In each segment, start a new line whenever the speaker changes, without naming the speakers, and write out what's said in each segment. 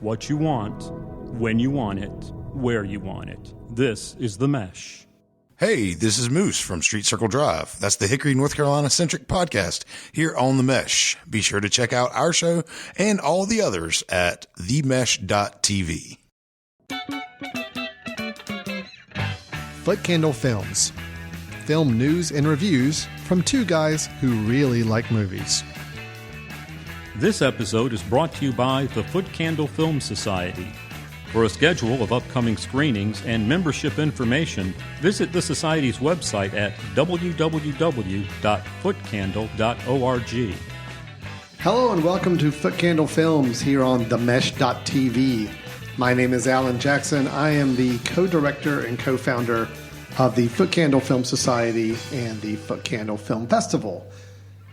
what you want, when you want it, where you want it. This is The Mesh.
Hey, this is Moose from Street Circle Drive. That's the Hickory, North Carolina-centric podcast here on The Mesh. Be sure to check out our show and all the others at themesh.tv.
Footcandle Films. Film news and reviews from two guys who really like movies.
This episode is brought to you by the Footcandle Film Society. For a schedule of upcoming screenings and membership information, visit the Society's website at www.footcandle.org.
Hello and welcome to Footcandle Films here on themesh.tv. My name is Alan Jackson. I am the co-director and co-founder of the Footcandle Film Society and the Footcandle Film Festival.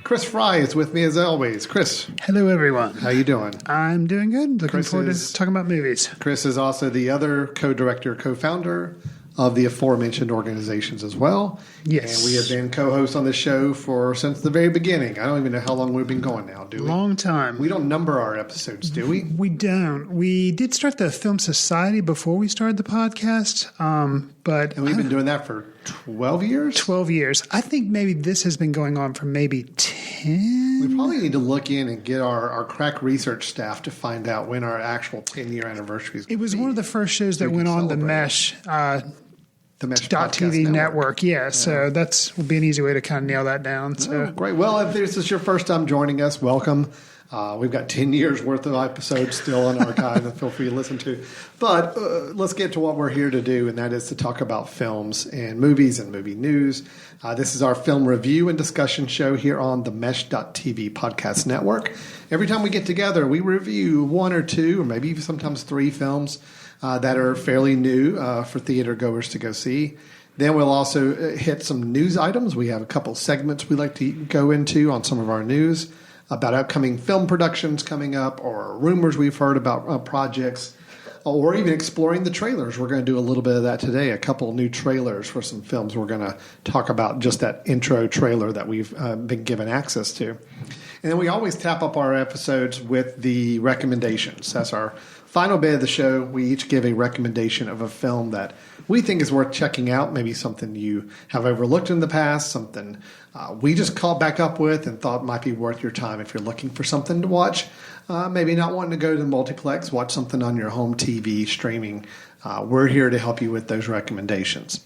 Chris Fry is with me as always. Chris.
Hello, everyone.
How you doing?
I'm doing good. Looking forward to talking about movies.
Chris is also the other co-director, co-founder of the aforementioned organizations as well.
Yes.
And we have been co-hosts on this show since the very beginning. I don't even know how long we've been going now, do we?
Long time.
We don't number our episodes, do we?
We don't. We did start the Film Society before we started the podcast, but...
And we've been doing that for 12 years?
12 years. I think maybe this has been going on for maybe 10.
We probably need to look in and get our crack research staff to find out when our actual 10-year anniversary is going to be.
It was one of the first shows that went on the Mesh...
The Mesh
.tv network, yeah. So will be an easy way to kind of nail that down. So
great. Well, if this is your first time joining us, welcome. We've got 10 years worth of episodes still on archive and feel free to listen to. But let's get to what we're here to do, and that is to talk about films and movies and movie news. This is our film review and discussion show here on the Mesh.tv podcast network. Every time we get together, we review one or two or maybe sometimes three films that are fairly new for theater goers to go see. Then we'll also hit some news items. We have a couple segments we like to go into on some of our news about upcoming film productions coming up or rumors we've heard about projects or even exploring the trailers. We're going to do a little bit of that today, a couple new trailers for some films. We're going to talk about just that intro trailer that we've been given access to. And then we always tap up our episodes with the recommendations. That's our final bit of the show. We each give a recommendation of a film that we think is worth checking out, maybe something you have overlooked in the past, something we just caught back up with and thought might be worth your time if you're looking for something to watch. Maybe not wanting to go to the multiplex, watch something on your home TV streaming. We're here to help you with those recommendations.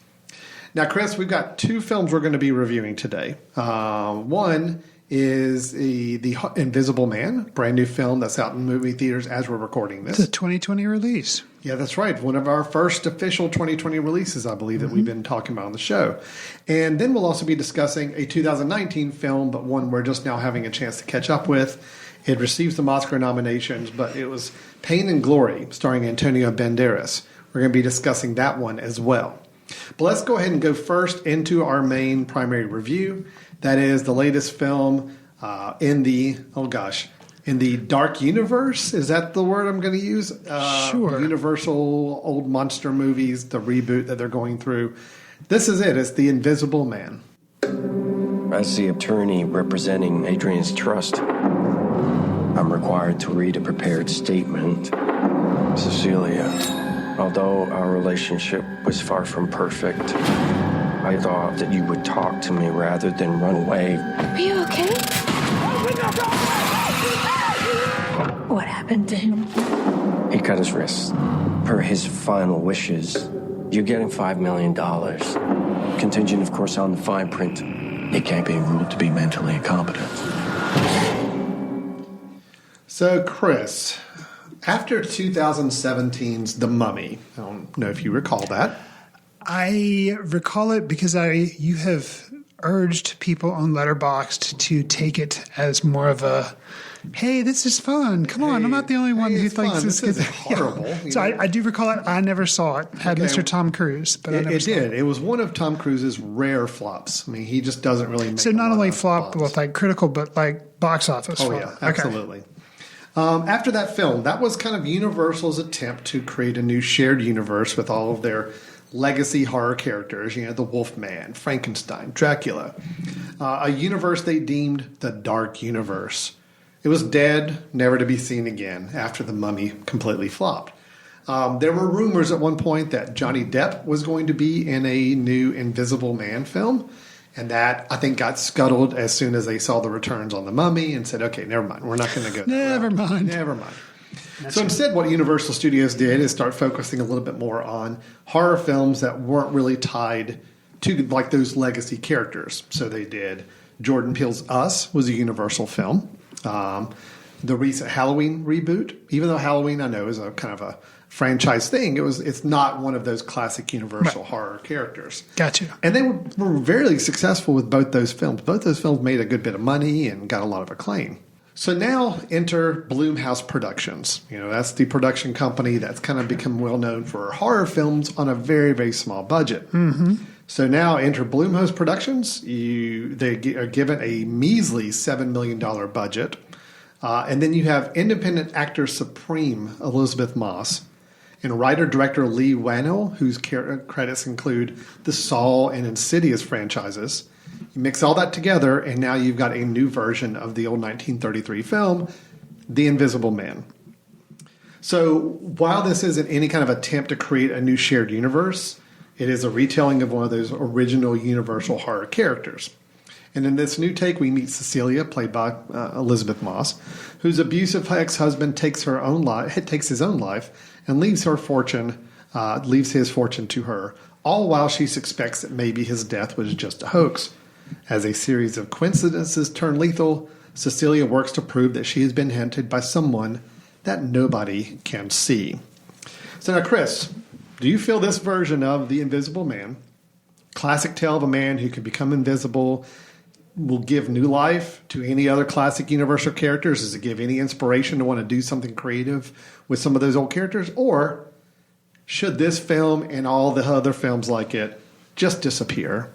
Now, Chris, we've got two films we're going to be reviewing today. One is the Invisible Man, brand new film that's out in movie theaters as we're recording this.
It's a 2020 release.
Yeah, that's right. One of our first official 2020 releases, I believe, that we've been talking about on the show. And then we'll also be discussing a 2019 film, but one we're just now having a chance to catch up with. It received some Oscar nominations, but it was Pain and Glory, starring Antonio Banderas. We're going to be discussing that one as well. But let's go ahead and go first into our main primary review. That is the latest film in the Dark Universe. Is that the word I'm going to use?
Sure.
Universal old monster movies, the reboot that they're going through. This is it. It's The Invisible Man.
As the attorney representing Adrian's trust, I'm required to read a prepared statement. Cecilia, although our relationship was far from perfect, I thought that you would talk to me rather than run away.
Are you okay? What happened to him?
He cut his wrist. Per his final wishes, you're getting $5 million. Contingent, of course, on the fine print. He can't be ruled to be mentally incompetent.
So, Chris, after 2017's The Mummy, I don't know if you recall that.
I recall it because you have urged people on Letterboxd to take it as more of a, hey, this is fun. Come on, I'm not the only one who thinks this is
horrible.
Yeah. So I do recall it. I never saw it. Had Mr. Tom Cruise, but I never saw it.
It was one of Tom Cruise's rare flops. I mean, he just doesn't really make
So not only flop
flops.
with like critical, but like box office.
Oh,
flop.
yeah, absolutely. Okay. After that film, that was kind of Universal's attempt to create a new shared universe with all of their legacy horror characters, the Wolfman, Frankenstein, Dracula. A universe they deemed the Dark Universe. It was dead, never to be seen again after The Mummy completely flopped. There were rumors at one point that Johnny Depp was going to be in a new Invisible Man film. And that, I think, got scuttled as soon as they saw the returns on The Mummy and said, okay, never mind. We're not going to go there.
Never mind.
So instead, what Universal Studios did is start focusing a little bit more on horror films that weren't really tied to like those legacy characters. So they did Jordan Peele's Us was a Universal film. The recent Halloween reboot, even though Halloween I know is a kind of a franchise thing, it's not one of those classic Universal horror characters.
Gotcha.
And they were very successful with both those films. Both those films made a good bit of money and got a lot of acclaim. So now enter Blumhouse Productions. That's the production company that's kind of become well known for horror films on a very, very small budget. Mm-hmm. So now enter Blumhouse Productions. They are given a measly $7 million budget. And then you have independent actor supreme Elisabeth Moss and writer-director Lee Whannell, whose credits include the Saw and Insidious franchises. You mix all that together, and now you've got a new version of the old 1933 film, The Invisible Man. So while this isn't any kind of attempt to create a new shared universe, it is a retelling of one of those original Universal horror characters. And in this new take, we meet Cecilia, played by Elisabeth Moss, whose abusive ex-husband takes his own life and leaves his fortune to her, all while she suspects that maybe his death was just a hoax. As a series of coincidences turn lethal, Cecilia works to prove that she has been hunted by someone that nobody can see. So now, Chris, do you feel this version of The Invisible Man, classic tale of a man who can become invisible, will give new life to any other classic Universal characters? Does it give any inspiration to want to do something creative with some of those old characters? Or should this film and all the other films like it just disappear,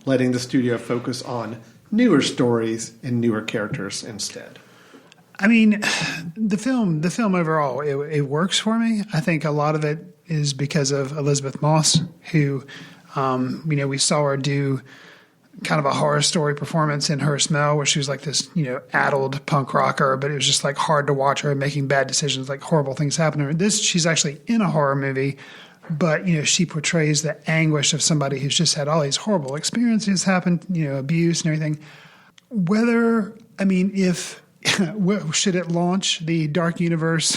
letting the studio focus on newer stories and newer characters instead?
I mean, the film overall, it works for me. I think a lot of it is because of Elisabeth Moss, who, we saw her do kind of a horror story performance in Her Smell, where she was like this, addled punk rocker, but it was just like hard to watch her making bad decisions, like horrible things happen to her. She's actually in a horror movie, but, she portrays the anguish of somebody who's just had all these horrible experiences happen, abuse and everything. Should it launch the Dark Universe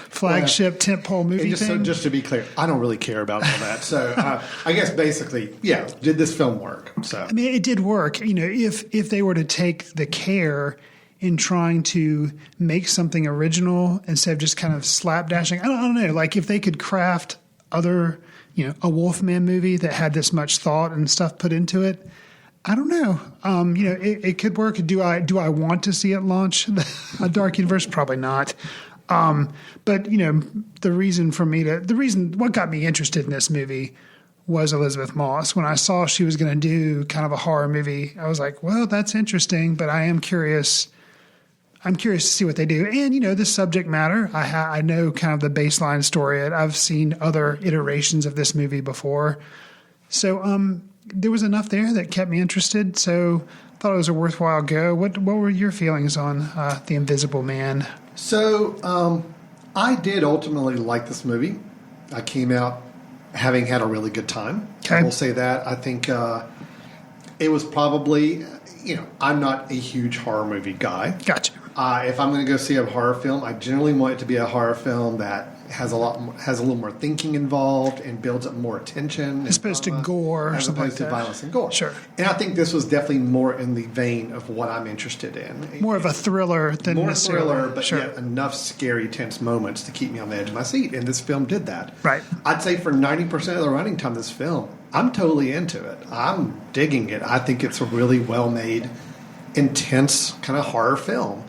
flagship tentpole movie thing?
So just to be clear, I don't really care about all that. So I guess basically, yeah, did this film work? So
I mean, it did work. If they were to take the care in trying to make something original instead of just kind of slapdashing, I don't know. Like if they could craft other, a Wolfman movie that had this much thought and stuff put into it, I don't know. It could work. Do I want to see it launch a Dark Universe? Probably not. But what got me interested in this movie was Elisabeth Moss. When I saw she was going to do kind of a horror movie, I was like, well, that's interesting, but I am curious. I'm curious to see what they do. And, the subject matter, I know kind of the baseline story. I've seen other iterations of this movie before. So, there was enough there that kept me interested. So I thought it was a worthwhile go. What were your feelings on The Invisible Man?
So I did ultimately like this movie. I came out having had a really good time.
Okay.
I will say that. I think it was probably, I'm not a huge horror movie guy.
Gotcha.
If I'm going to go see a horror film, I generally want it to be a horror film that has a little more thinking involved and builds up more attention,
as opposed to gore, or
as
something
opposed
like
to
that.
violence and gore.
Sure.
And I think this was definitely more in the vein of what I'm interested in.
More of a thriller than
more
necessarily.
thriller, but
sure.
yet enough scary, tense moments to keep me on the edge of my seat. And this film did that.
Right.
I'd say for 90% of the running time, this film, I'm totally into it. I'm digging it. I think it's a really well-made, intense kind of horror film.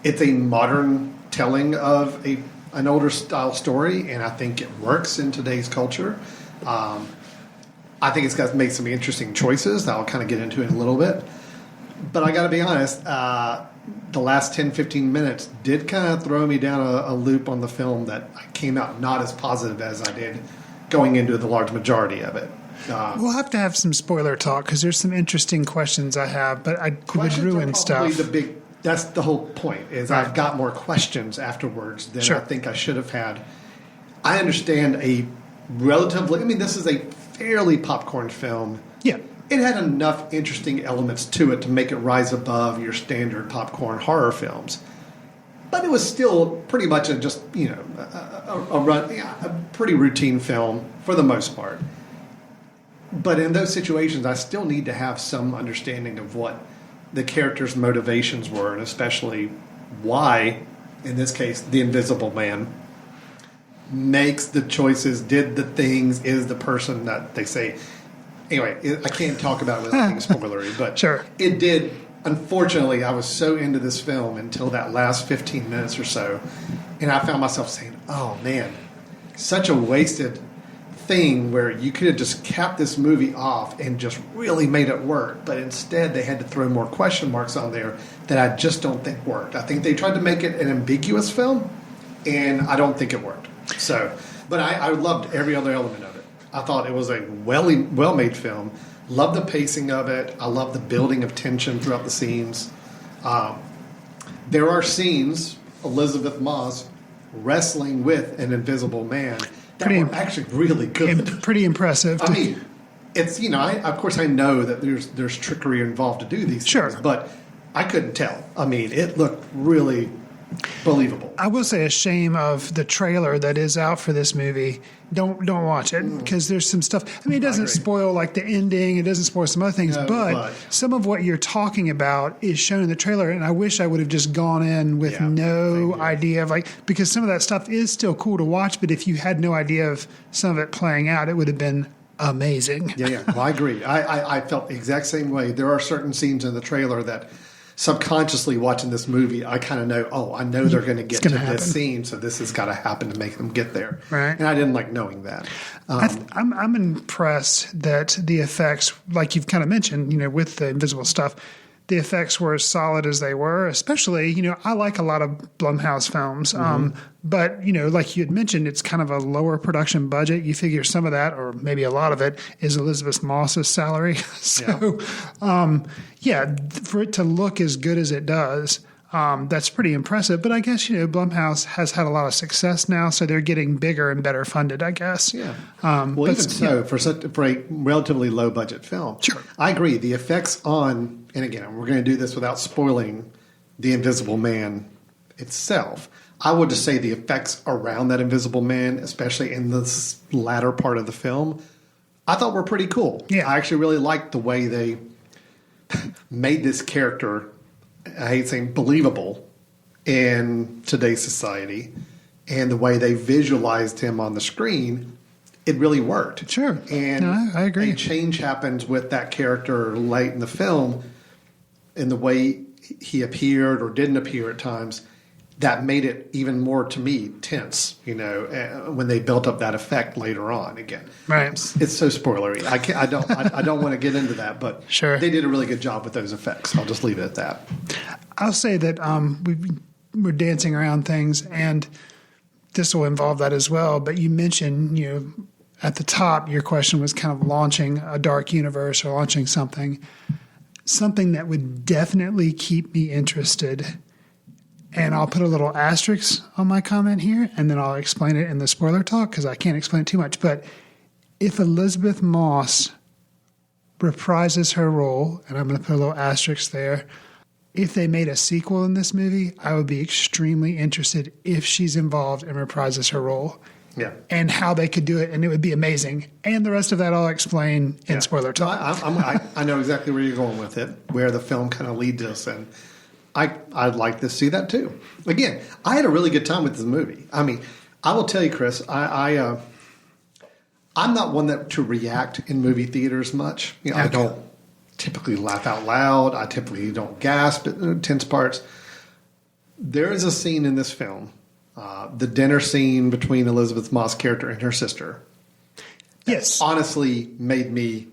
It's a modern telling of an older style story, and I think it works in today's culture. I think it's got to make some interesting choices that I'll kind of get into in a little bit. But I got to be honest, the last 10, 15 minutes did kind of throw me down a loop on the film that I came out not as positive as I did going into the large majority of it.
We'll have to have some spoiler talk because there's some interesting questions I have, but it would ruin stuff.
That's the whole point, is I've got more questions afterwards than I think I should have had. I understand this is a fairly popcorn film.
Yeah.
It had enough interesting elements to it to make it rise above your standard popcorn horror films. But it was still pretty much a pretty routine film for the most part. But in those situations, I still need to have some understanding of what the characters' motivations were, and especially why, in this case, the Invisible Man makes the choices, did the things, is the person that they say. Anyway, I can't talk about it without being spoilery, but it did. Unfortunately, I was so into this film until that last 15 minutes or so, and I found myself saying, oh man, such a wasted thing where you could have just capped this movie off and just really made it work, but instead they had to throw more question marks on there that I just don't think worked. I think they tried to make it an ambiguous film, and I don't think it worked. So, but I loved every other element of it. I thought it was a well-made film. Loved the pacing of it. I love the building of tension throughout the scenes. There are scenes, Elisabeth Moss wrestling with an invisible man that were actually really good.
Pretty impressive.
I mean, it's, of course I know that there's trickery involved to do these things, but I couldn't tell. I mean, it looked really believable.
I will say a shame of the trailer that is out for this movie. Don't watch it because there's some stuff. I mean, it doesn't spoil like the ending. It doesn't spoil some other things, but some of what you're talking about is shown in the trailer. And I wish I would have just gone in with no idea of because some of that stuff is still cool to watch. But if you had no idea of some of it playing out, it would have been amazing.
Yeah. Well, I agree. I felt the exact same way. There are certain scenes in the trailer that subconsciously watching this movie, I kind of know, I know they're going to get to this scene, so this has got to happen to make them get there.
Right.
And I didn't like knowing that.
I'm impressed that the effects, like you've kind of mentioned, with the invisible stuff, the effects were as solid as they were, especially, I like a lot of Blumhouse films. But, like you had mentioned, it's kind of a lower production budget. You figure some of that, or maybe a lot of it, is Elisabeth Moss's salary. So, for it to look as good as it does, that's pretty impressive. But I guess, Blumhouse has had a lot of success now, so they're getting bigger and better funded, I guess.
Yeah. Well, even so, for a relatively low budget film, I agree. The effects on, and again, we're going to do this without spoiling the Invisible Man itself. I would just say the effects around that Invisible Man, especially in the latter part of the film, I thought were pretty cool.
Yeah.
I actually really liked the way they made this character, I hate saying believable, in today's society, and the way they visualized him on the screen, it really worked.
Sure.
And
I agree.
A change happens with that character late in the film in the way he appeared or didn't appear at times. That made it even more, to me, tense, when they built up that effect later on again.
Right.
It's so spoilery. I don't want to get into that, but they did a really good job with those effects. I'll just leave it at that.
I'll say that we're dancing around things, and this will involve that as well. But you mentioned, at the top, your question was kind of launching a dark universe or launching something that would definitely keep me interested. And I'll put a little asterisk on my comment here, and then I'll explain it in the spoiler talk because I can't explain it too much. But if Elisabeth Moss reprises her role, and I'm going to put a little asterisk there, if they made a sequel in this movie, I would be extremely interested if she's involved and reprises her role.
Yeah.
And how they could do it, and it would be amazing. And the rest of that I'll explain in spoiler talk.
I know exactly where you're going with it, where the film kind of leads us, and I'd like to see that too. Again, I had a really good time with this movie. I mean, I will tell you, Chris, I'm not one to react in movie theaters much. I don't typically laugh out loud. I typically don't gasp at tense parts. There is a scene in this film, the dinner scene between Elisabeth Moss' character and her sister.
Yes.
Honestly made me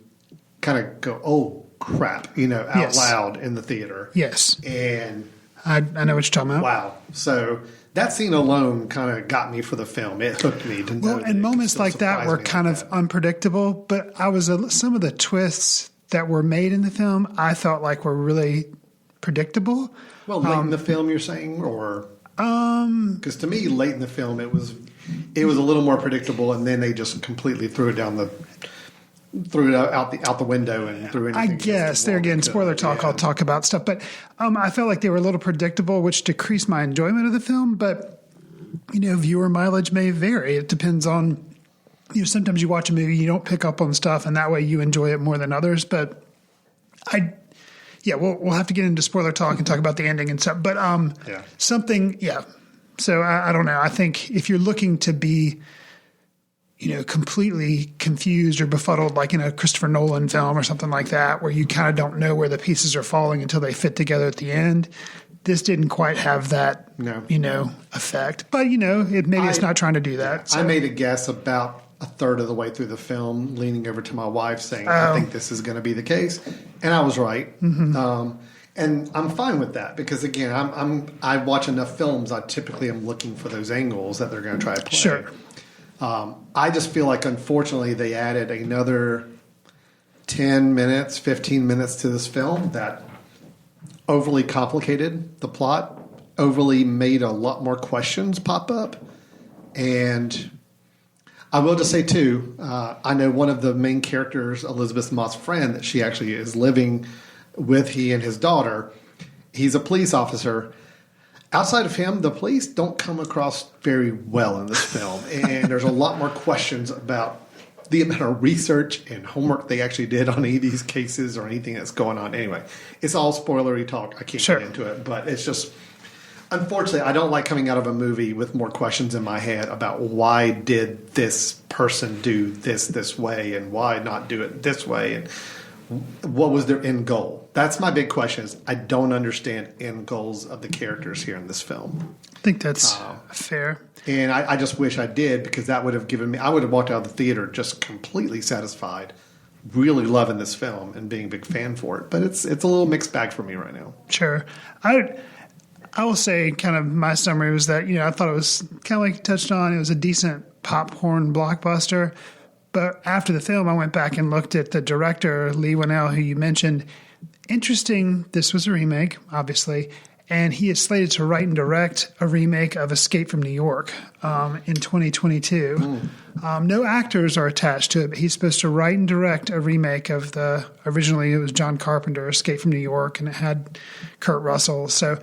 kind of go, oh, crap, out loud in the theater.
Yes.
And
I know what you're talking about.
Wow. So that scene alone kind of got me for the film. It hooked me to know.
Well, and moments like that were kind of unpredictable, but some of the twists that were made in the film, I felt like were really predictable.
Well, late in the film, you're saying, or because to me, late in the film, it was a little more predictable, and then they just completely threw it out the window and threw anything.
I guess there again, spoiler talk.
Yeah.
I'll talk about stuff, but I felt like they were a little predictable, which decreased my enjoyment of the film. But viewer mileage may vary. It depends on sometimes you watch a movie, you don't pick up on stuff, and that way you enjoy it more than others. But we'll have to get into spoiler talk and talk about the ending and stuff. But So I don't know. I think if you're looking to be completely confused or befuddled, like in a Christopher Nolan film or something like that, where you kind of don't know where the pieces are falling until they fit together at the end. This didn't quite have that, effect. But, it's not trying to do that. So.
I made a guess about a third of the way through the film, leaning over to my wife saying, I think this is going to be the case. And I was right. Mm-hmm. And I'm fine with that because, again, I watch enough films. I typically am looking for those angles that they're going to try to play.
Sure.
I just feel like, unfortunately, they added another 10 minutes, 15 minutes to this film that overly complicated the plot, overly made a lot more questions pop up. And I will just say, too, I know one of the main characters, Elisabeth Moss' friend, that she actually is living with, he and his daughter. He's a police officer. Outside of him, the police don't come across very well in this film. And there's a lot more questions about the amount of research and homework they actually did on any of these cases or anything that's going on. Anyway, it's all spoilery talk. I can't get into it. But it's just, unfortunately, I don't like coming out of a movie with more questions in my head about why did this person do this way and why not do it this way and what was their end goal. That's my big question is I don't understand end goals of the characters here in this film.
I think that's fair.
And I just wish I did because that would have given me – I would have walked out of the theater just completely satisfied, really loving this film and being a big fan for it. But it's a little mixed bag for me right now.
Sure. I will say kind of my summary was that, I thought it was kind of like you touched on, it was a decent popcorn blockbuster. But after the film, I went back and looked at the director, Leigh Whannell, who you mentioned. Interesting, this was a remake, obviously, and he is slated to write and direct a remake of Escape from New York in 2022. No actors are attached to it, but he's supposed to write and direct a remake of originally it was John Carpenter, Escape from New York, and it had Kurt Russell. So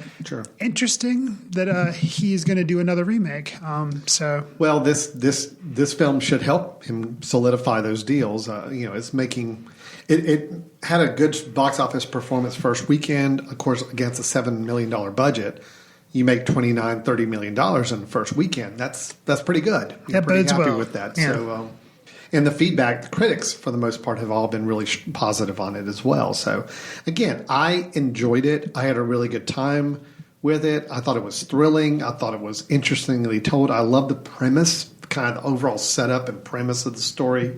Interesting that he's going to do another remake. Well,
this film should help him solidify those deals. It's making it had a good box office performance first weekend, of course, against a $7 million budget. You make $29-30 million in the first weekend. That's pretty good. You're pretty happy with that. Yeah. So, and the feedback, the critics for the most part have all been really positive on it as well. So, again, I enjoyed it. I had a really good time with it. I thought it was thrilling. I thought it was interestingly told. I love the premise, kind of the overall setup and premise of the story.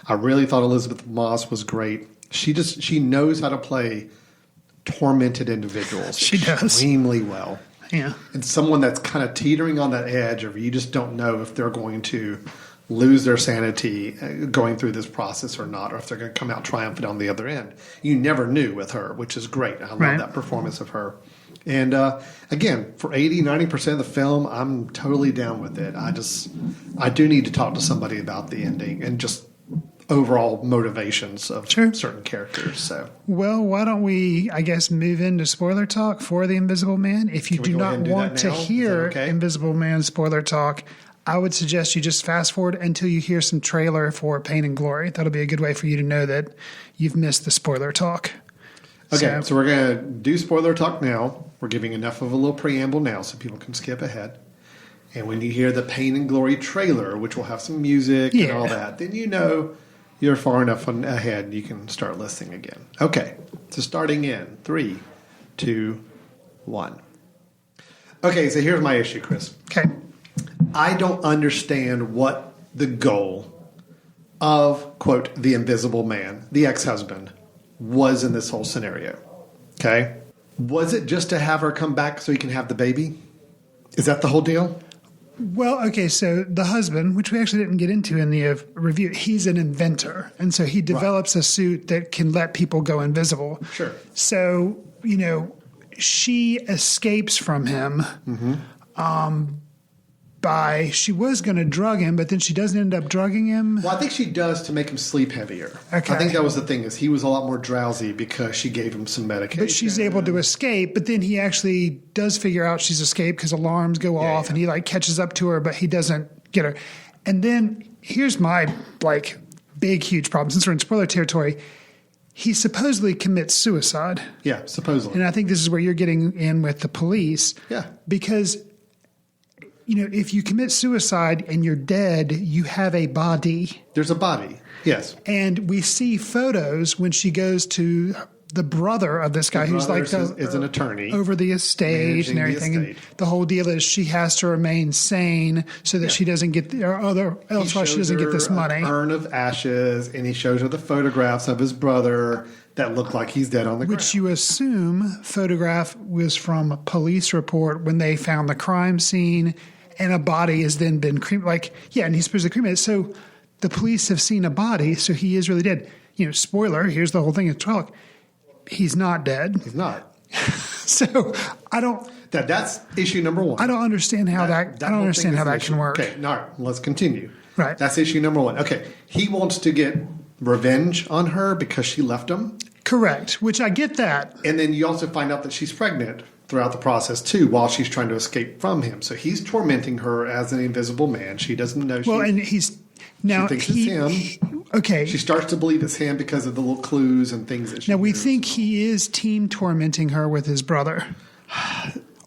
I really thought Elisabeth Moss was great. She knows how to play tormented individuals.
She does
extremely well.
Yeah.
And someone that's kind of teetering on that edge of you just don't know if they're going to lose their sanity going through this process or not, or if they're going to come out triumphant on the other end. You never knew with her, which is great. I love that performance of her. And again, for 80-90% of the film, I'm totally down with it. I do need to talk to somebody about the ending and just overall motivations of certain characters. So,
well, why don't we, I guess, move into spoiler talk for The Invisible Man? If you do not want to hear Invisible Man spoiler talk, I would suggest you just fast forward until you hear some trailer for Pain and Glory. That'll be a good way for you to know that you've missed the spoiler talk.
Okay, so we're going to do spoiler talk now. We're giving enough of a little preamble now so people can skip ahead. And when you hear the Pain and Glory trailer, which will have some music and all that, then you know you're far enough ahead and you can start listening again. Okay, so starting in 3, 2, 1. Okay, so here's my issue, Chris.
Okay.
I don't understand what the goal of, quote, the Invisible Man, the ex-husband, was in this whole scenario. Okay? Was it just to have her come back so he can have the baby? Is that the whole deal?
Well, okay, so the husband, which we actually didn't get into in the review, he's an inventor. And so he develops a suit that can let people go invisible.
Sure.
So, she escapes from him. She was going to drug him, but then she doesn't end up drugging him.
Well, I think she does to make him sleep heavier.
Okay.
I think that was the thing, is he was a lot more drowsy because she gave him some medication.
But she's able to escape, but then he actually does figure out she's escaped because alarms go off and he like catches up to her, but he doesn't get her. And then here's my like big, huge problem. Since we're in spoiler territory, he supposedly commits suicide.
Yeah, supposedly.
And I think this is where you're getting in with the police.
Yeah.
Because, if you commit suicide and you're dead, you have a body.
There's a body, yes.
And we see photos when she goes to the brother of this guy who's like
is an attorney
over the estate and everything. And the whole deal is she has to remain sane so that she doesn't get elsewise she doesn't get this money.
An urn of ashes, and he shows her the photographs of his brother that look like he's dead on the ground.
Which you assume photograph was from a police report when they found the crime scene, and a body has then been cremated. And he's supposed to cremated. So the police have seen a body, so he is really dead. Spoiler, here's the whole thing at 12. He's not dead.
He's not.
So I don't.
That's issue number one.
I don't understand how that can work.
Okay, all right, let's continue.
Right.
That's issue number one. Okay, he wants to get revenge on her because she left him.
Correct, which I get that.
And then you also find out that she's pregnant throughout the process, too, while she's trying to escape from him. So he's tormenting her as an invisible man. She doesn't know.
And he's... Now,
she thinks it's him.
Okay.
She starts to believe it's him because of the little clues and things that she
Now, we
knows.
think he is team tormenting her with his brother.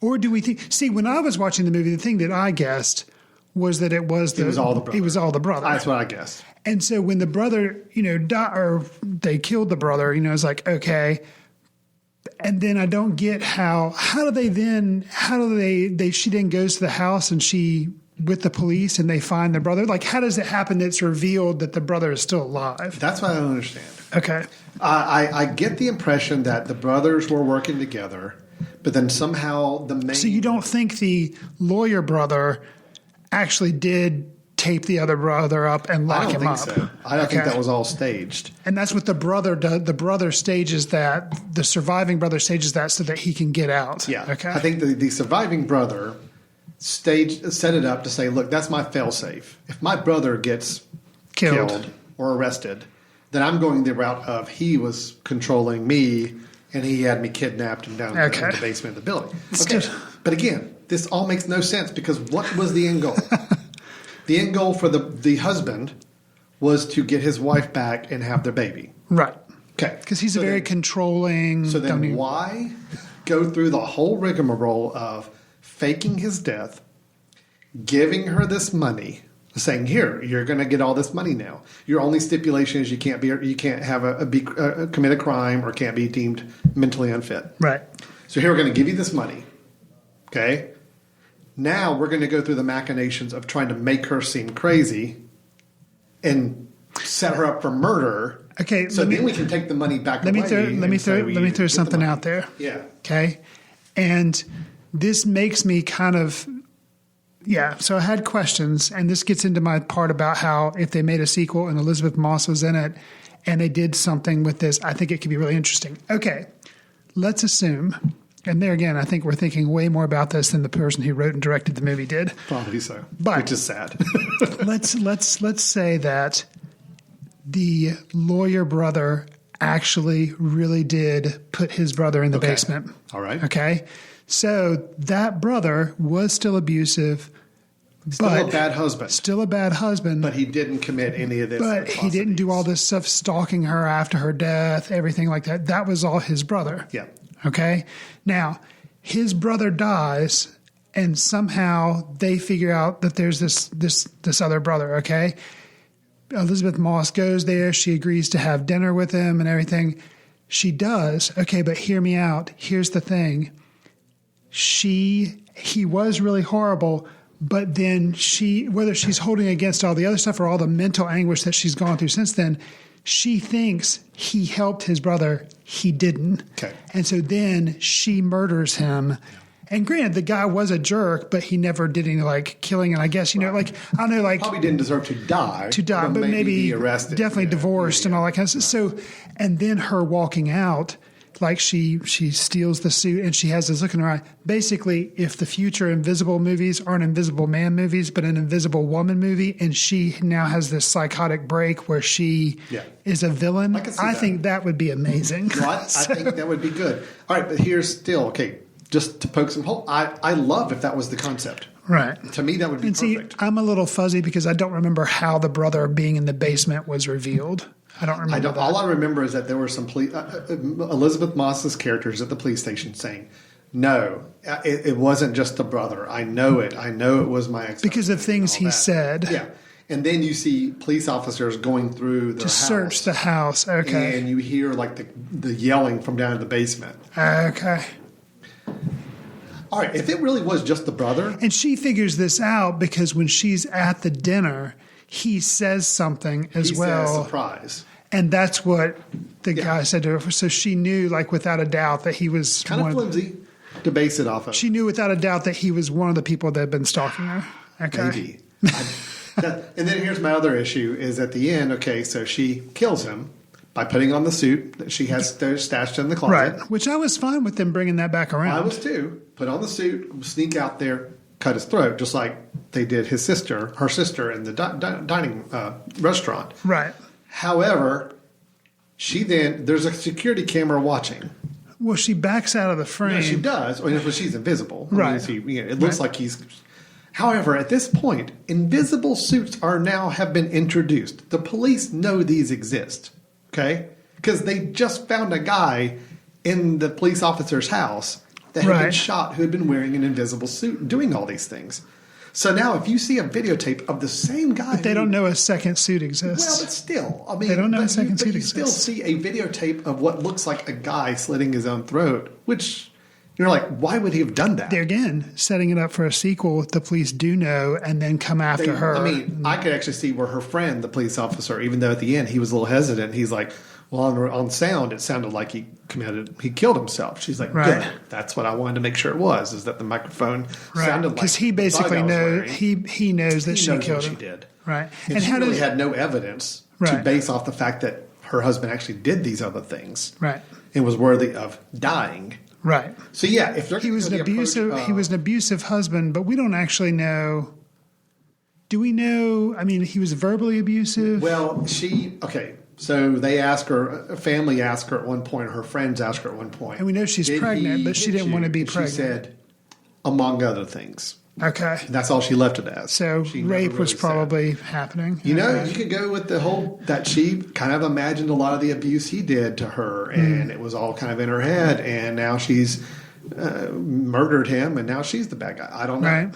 Or do we think... See, when I was watching the movie, the thing that I guessed was that it was all the brother. It was all the brother.
That's what I guessed.
And so when the brother, died, or they killed the brother, it's like, okay. And then I don't get she then goes to the house and she with the police and they find the brother. Like, how does it happen that it's revealed that the brother is still alive?
That's what I don't understand.
Okay.
I get the impression that the brothers were working together, but then somehow the main...
So you don't think the lawyer brother actually did tape the other brother up and lock him up?
I don't think that was all staged.
And that's what the brother does. The brother stages that. The surviving brother stages that so that he can get out.
Yeah.
Okay.
I think the surviving brother set it up to say, look, that's my fail-safe. If my brother gets killed or arrested, then I'm going the route of he was controlling me and he had me kidnapped and down in the basement of the building. Okay. But again, this all makes no sense because what was the end goal? The end goal for the husband was to get his wife back and have their baby.
Right.
Okay.
Because he's a very controlling...
So then why go through the whole rigmarole of faking his death, giving her this money, saying, here, you're going to get all this money now. Your only stipulation is you can't commit a crime or can't be deemed mentally unfit.
Right.
So here we're going to give you this money. Okay. Now we're going to go through the machinations of trying to make her seem crazy and set her up for murder.
Okay.
So then we can take the money back away.
Let me throw something out there.
Yeah.
Okay. And this makes me kind of, so I had questions, and this gets into my part about how if they made a sequel and Elisabeth Moss was in it and they did something with this, I think it could be really interesting. Okay. Let's assume... And there again, I think we're thinking way more about this than the person who wrote and directed the movie did.
Probably so,
but
which is sad.
let's say that the lawyer brother actually really did put his brother in the basement.
All right.
Okay. So that brother was still abusive.
Still a bad husband.
Still a bad husband.
But he didn't commit any of this.
But he didn't do all this stuff, stalking her after her death, everything like that. That was all his brother.
Yeah.
Okay. Now, his brother dies, and somehow they figure out that there's this other brother. Okay. Elisabeth Moss goes there. She agrees to have dinner with him and everything. She does. Okay. But hear me out. Here's the thing. He was really horrible, but then whether she's holding against all the other stuff or all the mental anguish that she's gone through since then, she thinks he helped his brother. He didn't.
Okay.
And so then she murders him. And granted, the guy was a jerk, but he never did any killing. And I guess, I don't know,
probably didn't deserve to die.
But maybe
be arrested.
Definitely divorced and all that kind of stuff. So, and then her walking out like she steals the suit and she has this look in her eye. Basically, if the future Invisible movies aren't Invisible Man movies, but an Invisible Woman movie, and she now has this psychotic break where she is a villain, I think that would be amazing.
Well, I think that would be good. All right, but here's still, okay, just to poke some hole, I love if that was the concept.
Right.
To me, that would be perfect.
See, I'm a little fuzzy because I don't remember how the brother being in the basement was revealed. I don't remember that.
All I remember is that there were some Elisabeth Moss's characters at the police station saying, no, it wasn't just the brother. I know it. I know it was my ex.
Because of things he said.
Yeah. And then you see police officers going through their house.
To search the house. Okay.
And you hear like the yelling from down in the basement.
Okay.
All right, if it really was just the brother.
And she figures this out because when she's at the dinner, he says something as well.
He says surprise.
And that's what the guy said to her. So she knew, like, without a doubt that he was
kind of flimsy to base it off of.
She knew without a doubt that he was one of the people that had been stalking her. Okay.
Maybe. And then here's my other issue is at the end, okay, so she kills him by putting on the suit that she has stashed in the closet.
Right, which I was fine with them bringing that back around.
I was too. Put on the suit, sneak out there, cut his throat, just like they did her sister in the dining restaurant.
Right.
However, there's a security camera watching.
Well, she backs out of the frame.
No, she does. Well, she's invisible.
Right.
I mean, it looks like he's... However, at this point, invisible suits have been introduced. The police know these exist, okay? Because they just found a guy in the police officer's house that had been shot who had been wearing an invisible suit and doing all these things. So now if you see a videotape of the same guy...
But they don't know a second suit exists.
Well, but still. I mean,
they don't know a second suit
exists.
exists.
Still see a videotape of what looks like a guy slitting his own throat, which... You're like, why would he have done that?
They're, again, setting it up for a sequel. The police do know and then come after her.
I mean, I could actually see where her friend, the police officer, even though at the end he was a little hesitant, he's like, well, on sound, it sounded like he killed himself. She's like, good. That's what I wanted to make sure it was, is that the microphone sounded like
because he basically knows he knows that she killed him.
She did.
Right.
And she really had no evidence to base off the fact that her husband actually did these other things.
Right.
And was worthy of dying.
Right.
So yeah, if
he was an abusive husband, but we don't actually know. Do we know? I mean, he was verbally abusive.
Well, so they ask her. Family asked her at one point. Her friends asked her at one point.
And we know she's pregnant, but she didn't want to be pregnant.
She said, among other things.
Okay.
That's all she left it as.
So rape was probably happening.
You know, you could go with the whole that she kind of imagined a lot of the abuse he did to her, and it was all kind of in her head, and now she's murdered him, and now she's the bad guy. I don't know.
Right.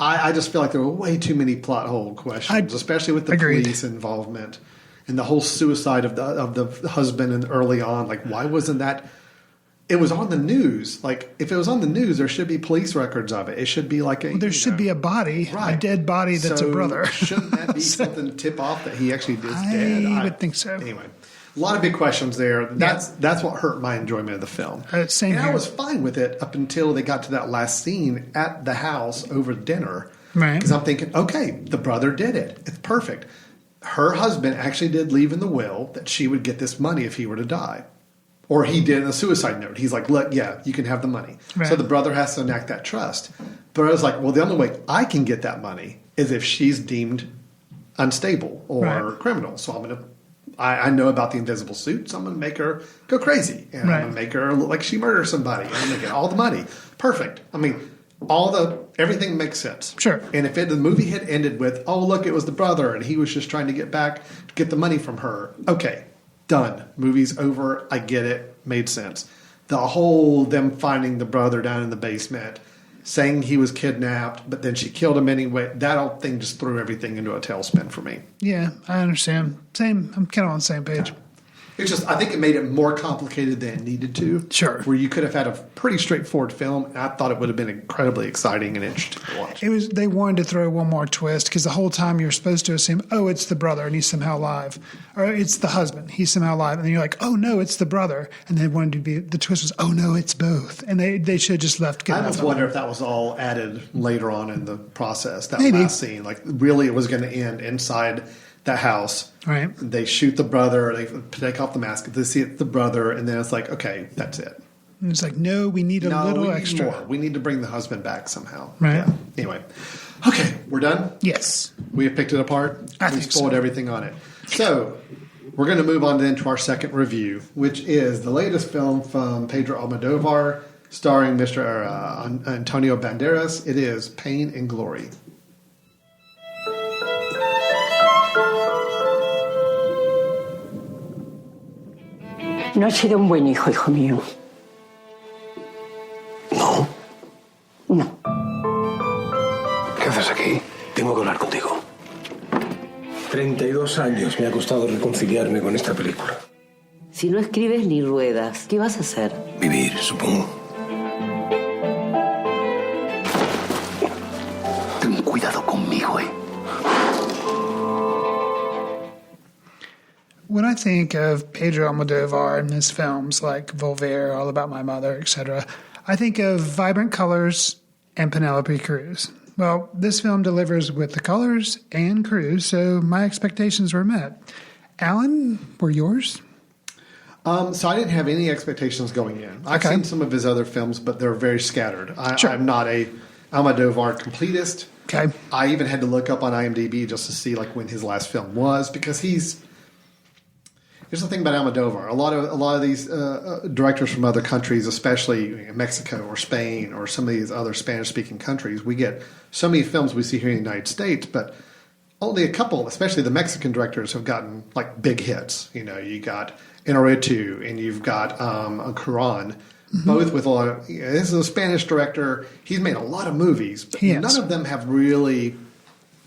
I just feel like there were way too many plot hole questions, especially with the police involvement and the whole suicide of the husband and early on. Like, why wasn't that... It was on the news. Like, if it was on the news, there should be police records of it. It should be like there
should be a body, a dead body that's a brother.
Shouldn't that be something to tip off that he actually is dead?
I would think so.
Anyway, a lot of big questions there. That's what hurt my enjoyment of the film.
Same
and
here.
I was fine with it up until they got to that last scene at the house over dinner.
Right.
Because I'm thinking, okay, the brother did it. It's perfect. Her husband actually did leave in the will that she would get this money if he were to die. Or he did in a suicide note. He's like, look, yeah, you can have the money.
Right.
So the brother has to enact that trust. But I was like, well, the only way I can get that money is if she's deemed unstable or criminal. So I know about the invisible suit, so I'm going to make her go crazy. And I'm going to make her look like she murdered somebody. And I'm going to get all the money. Perfect. I mean, everything makes sense.
Sure.
And if the movie had ended with, oh, look, it was the brother and he was just trying to get the money from her. Okay. Done. Movie's over. I get it. Made sense. The whole them finding the brother down in the basement, saying he was kidnapped, but then she killed him anyway. That whole thing just threw everything into a tailspin for me.
Yeah, I understand. Same. I'm kind of on the same page.
It's just, I think it made it more complicated than it needed to.
Sure.
Where you could have had a pretty straightforward film, and I thought it would have been incredibly exciting and interesting to watch.
They wanted to throw one more twist because the whole time you're supposed to assume, oh, it's the brother and he's somehow alive. Or it's the husband, he's somehow alive. And then you're like, oh, no, it's the brother. And they wanted to be, the twist was, oh, no, it's both. And they should have just left.
I almost wonder if that was all added later on in the process, that
Maybe.
last scene. Like, really, it was going to end inside that house.
Right.
They shoot the brother. They take off the mask. They see it's the brother, and then it's like, okay, that's it.
And it's like, no, we need a little extra.
More. We need to bring the husband back somehow.
Right.
Yeah. Anyway. Okay, we're done?
Yes.
We have picked it apart?
I
We
think
spoiled
so.
everything on it. So, we're going to move on then to our second review, which is the latest film from Pedro Almodóvar, starring Mr. Antonio Banderas. It is Pain and Glory.
No has sido un buen hijo, hijo mío.
No.
No.
¿Qué haces aquí? Tengo que hablar contigo. 32 años me ha costado reconciliarme con esta película.
Si no escribes ni ruedas, ¿qué vas a hacer?
Vivir, supongo. Ten cuidado conmigo,
When I think of Pedro Almodóvar and his films like Volver, All About My Mother, etc., I think of vibrant colors and Penelope Cruz. Well, this film delivers with the colors and Cruz, so my expectations were met. Alan, were yours?
So I didn't have any expectations going in. I've
Okay.
seen some of his other films, but they're very scattered.
Sure.
I'm not a Almodóvar completist.
Okay.
I even had to look up on IMDb just to see like when his last film was, because here's the thing about Almodóvar. A lot of these directors from other countries, especially Mexico or Spain or some of these other Spanish-speaking countries, we get so many films we see here in the United States, but only a couple, especially the Mexican directors, have gotten like big hits. You know, you got Inarritu and you've got Cuarón, both with a lot of. This is a Spanish director. He's made a lot of movies, but none of them have really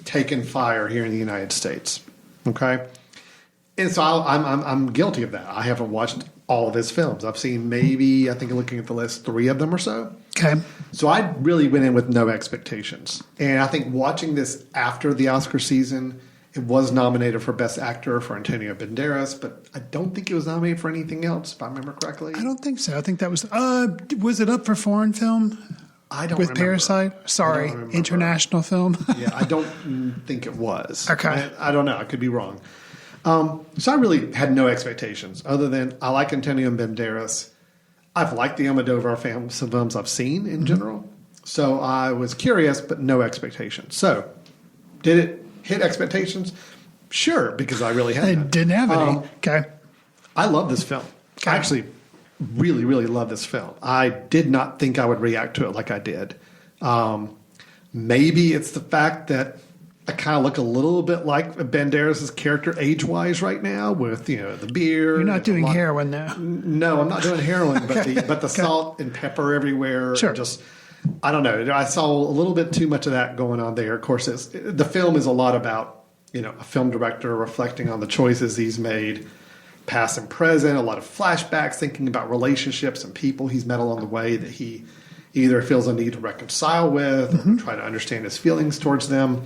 taken fire here in the United States. Okay. And so I'm guilty of that. I haven't watched all of his films. I've seen maybe, I think looking at the list, 3 of them or so.
Okay.
So I really went in with no expectations. And I think watching this after the Oscar season, it was nominated for Best Actor for Antonio Banderas, but I don't think it was nominated for anything else, if I remember correctly.
I don't think so. I think that was it up for foreign film?
I don't
With
remember.
Parasite? Sorry,
I don't remember.
international film.
Yeah, I don't think it was.
Okay.
I don't know. I could be wrong. So I really had no expectations other than I like Antonio Banderas. I've liked the Almodóvar films I've seen in general. So I was curious, but no expectations. So did it hit expectations? Sure, because I really had
I
none.
didn't have any. Okay.
I love this film.
Okay.
I actually really, really love this film. I did not think I would react to it like I did. Maybe it's the fact that I kind of look a little bit like Banderas' character age-wise right now with, the beard.
You're not
and
doing heroin now.
No, I'm not doing heroin, but the salt and pepper everywhere.
Sure.
Just, I don't know. I saw a little bit too much of that going on there. Of course, the film is a lot about, a film director reflecting on the choices he's made, past and present, a lot of flashbacks, thinking about relationships and people he's met along the way that he either feels a need to reconcile with or try to understand his feelings towards them.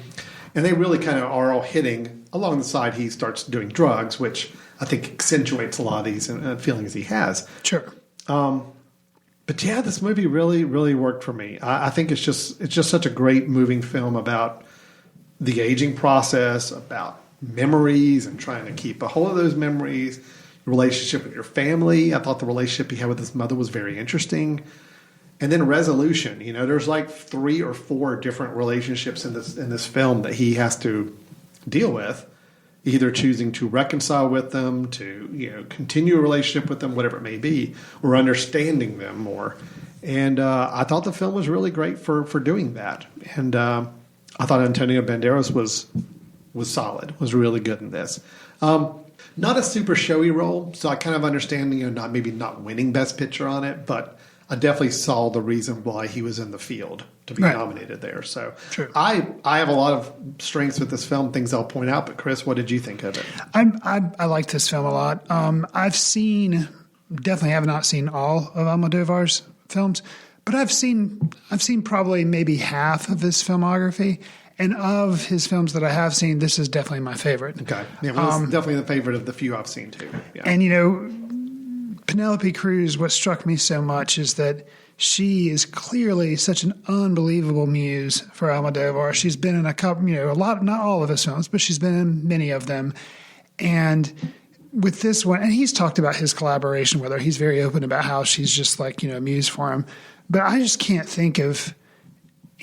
And they really kind of are all hitting along the side. He starts doing drugs, which I think accentuates a lot of these feelings he has.
Sure.
But yeah, this movie really, really worked for me. I think it's just such a great moving film about the aging process, about memories and trying to keep a hold of those memories, relationship with your family. I thought the relationship he had with his mother was very interesting. And then resolution. There's like 3 or 4 different relationships in this film that he has to deal with, either choosing to reconcile with them, to continue a relationship with them, whatever it may be, or understanding them more. And I thought the film was really great for doing that. And I thought Antonio Banderas was solid, was really good in this. Not a super showy role, so I kind of understand not winning Best Picture on it, but I definitely saw the reason why he was in the field to be nominated there. So
True.
I have a lot of strengths with this film, things I'll point out. But Chris, what did you think of it?
I like this film a lot. Definitely have not seen all of Almodóvar's films, but I've seen probably maybe half of his filmography. And of his films that I have seen, this is definitely my favorite.
Okay. Yeah, well, it's definitely the favorite of the few I've seen too. Yeah.
And Penelope Cruz, what struck me so much is that she is clearly such an unbelievable muse for Almodóvar. She's been in a couple, a lot, not all of his films, but she's been in many of them. And with this one, and he's talked about his collaboration with her. He's very open about how she's just like, a muse for him. But I just can't think of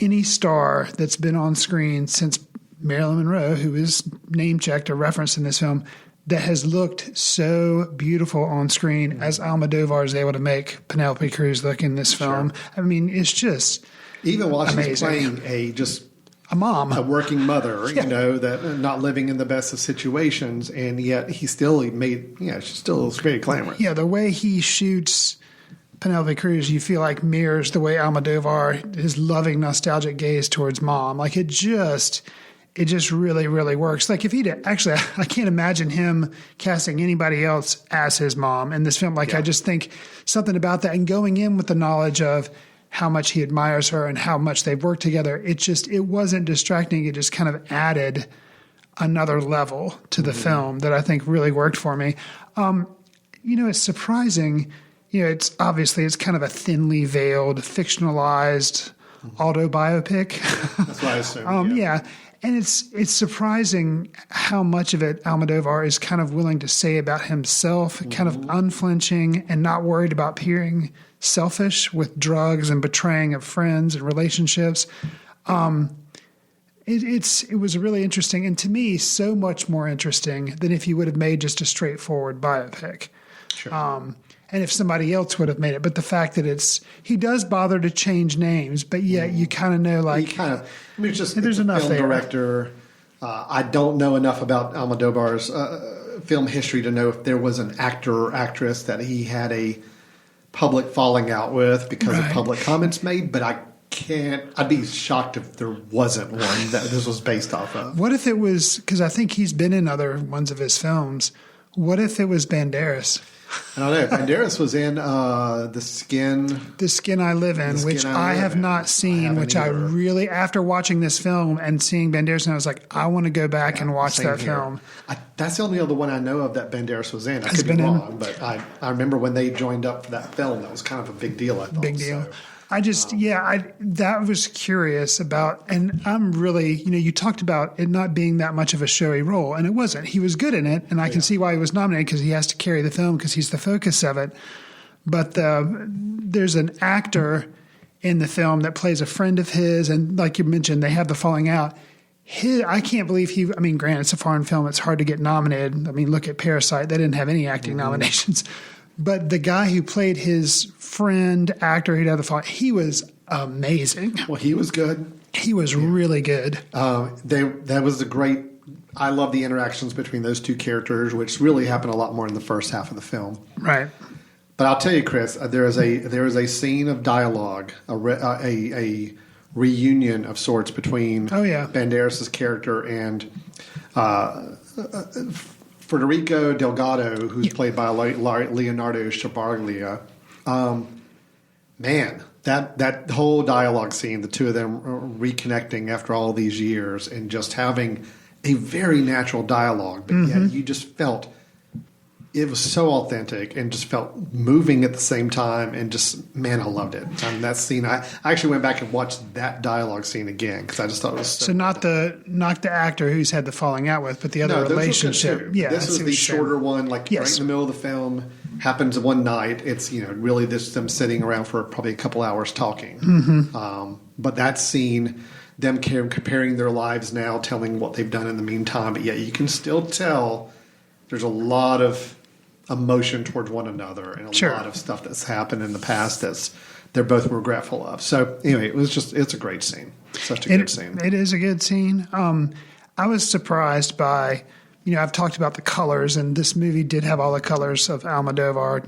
any star that's been on screen since Marilyn Monroe, who is name-checked or referenced in this film, that has looked so beautiful on screen as Almodóvar is able to make Penelope Cruz look in this film. Sure. I mean, it's just
even while
amazing.
She's playing a mom, a working mother, that not living in the best of situations, and yet she still looks very glamorous.
Yeah, the way he shoots Penelope Cruz, you feel like mirrors the way Almodóvar, his loving, nostalgic gaze towards mom. Like it just really, really works. Like if he'd actually, I can't imagine him casting anybody else as his mom in this film. Like I just think something about that, and going in with the knowledge of how much he admires her and how much they've worked together. It wasn't distracting. It just kind of added another level to the film that I think really worked for me. It's surprising. It's kind of a thinly veiled, fictionalized autobiopic.
That's what I assume.
And it's surprising how much of it Almodóvar is kind of willing to say about himself, kind of unflinching and not worried about appearing selfish with drugs and betraying of friends and relationships. It was really interesting, and to me, so much more interesting than if you would have made just a straightforward biopic.
Sure.
And if somebody else would have made it. But the fact that he does bother to change names, but yet you kind of know, like,
it's just
there's enough
film
there.
Director. I don't know enough about Almodóvar's film history to know if there was an actor or actress that he had a public falling out with because of public comments made, but I'd be shocked if there wasn't one that this was based off of.
What if it was, because I think he's been in other ones of his films, what if it was Banderas?
I don't know. Banderas was in The Skin
I Live In, which I have not seen, which I really, after watching this film and seeing Banderas, I was like, I want to go back and watch that film.
That's the only other one I know of that Banderas was in. I could be wrong, but I remember when they joined up for that film, that was kind of a big deal, I thought.
Big deal. So. That was curious about, and I'm really, you talked about it not being that much of a showy role, and it wasn't. He was good in it, and I can see why he was nominated because he has to carry the film because he's the focus of it. But there's an actor in the film that plays a friend of his, and like you mentioned, they have the falling out. I can't believe granted, it's a foreign film. It's hard to get nominated. I mean, look at Parasite. They didn't have any acting nominations. But the guy who played his friend, actor who'd had the fall, he was amazing.
Well, he was good.
He was really good.
That was the great. I love the interactions between those two characters, which really happened a lot more in the first half of the film.
Right.
But I'll tell you, Chris, there is a scene of dialogue, a reunion of sorts between Banderas' character and Federico Delgado, who's played by Leonardo Sbaraglia. Man, that whole dialogue scene, the two of them reconnecting after all these years and just having a very natural dialogue, but yet you just felt it was so authentic and just felt moving at the same time, and just, man, I loved it. That scene, I actually went back and watched that dialogue scene again because I just thought it was so
not the actor who's had the falling out with, but the other relationship.
Yeah, this was the shorter one, right in the middle of the film. Happens one night. It's really them sitting around for probably a couple hours talking. But that scene, them comparing their lives now, telling what they've done in the meantime, but yet you can still tell there's a lot of emotion towards one another and a lot of stuff that's happened in the past that's they're both regretful of. So anyway, it's a great scene. Such a good scene.
It is a good scene. I was surprised by, I've talked about the colors, and this movie did have all the colors of Almodóvar,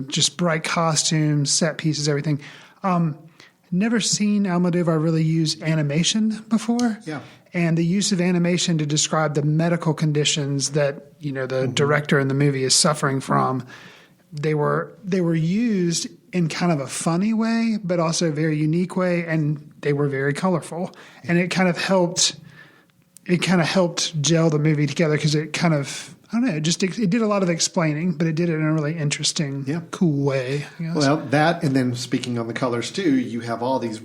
just bright costumes, set pieces, everything. Never seen Almodóvar really use animation before.
Yeah.
And the use of animation to describe the medical conditions that, the director in the movie is suffering from, they were used in kind of a funny way, but also a very unique way, and they were very colorful. And it kind of helped gel the movie together because it kind of, I don't know. It did a lot of explaining, but it did it in a really interesting, cool way. I guess.
Well, that, and then speaking on the colors too, you have all these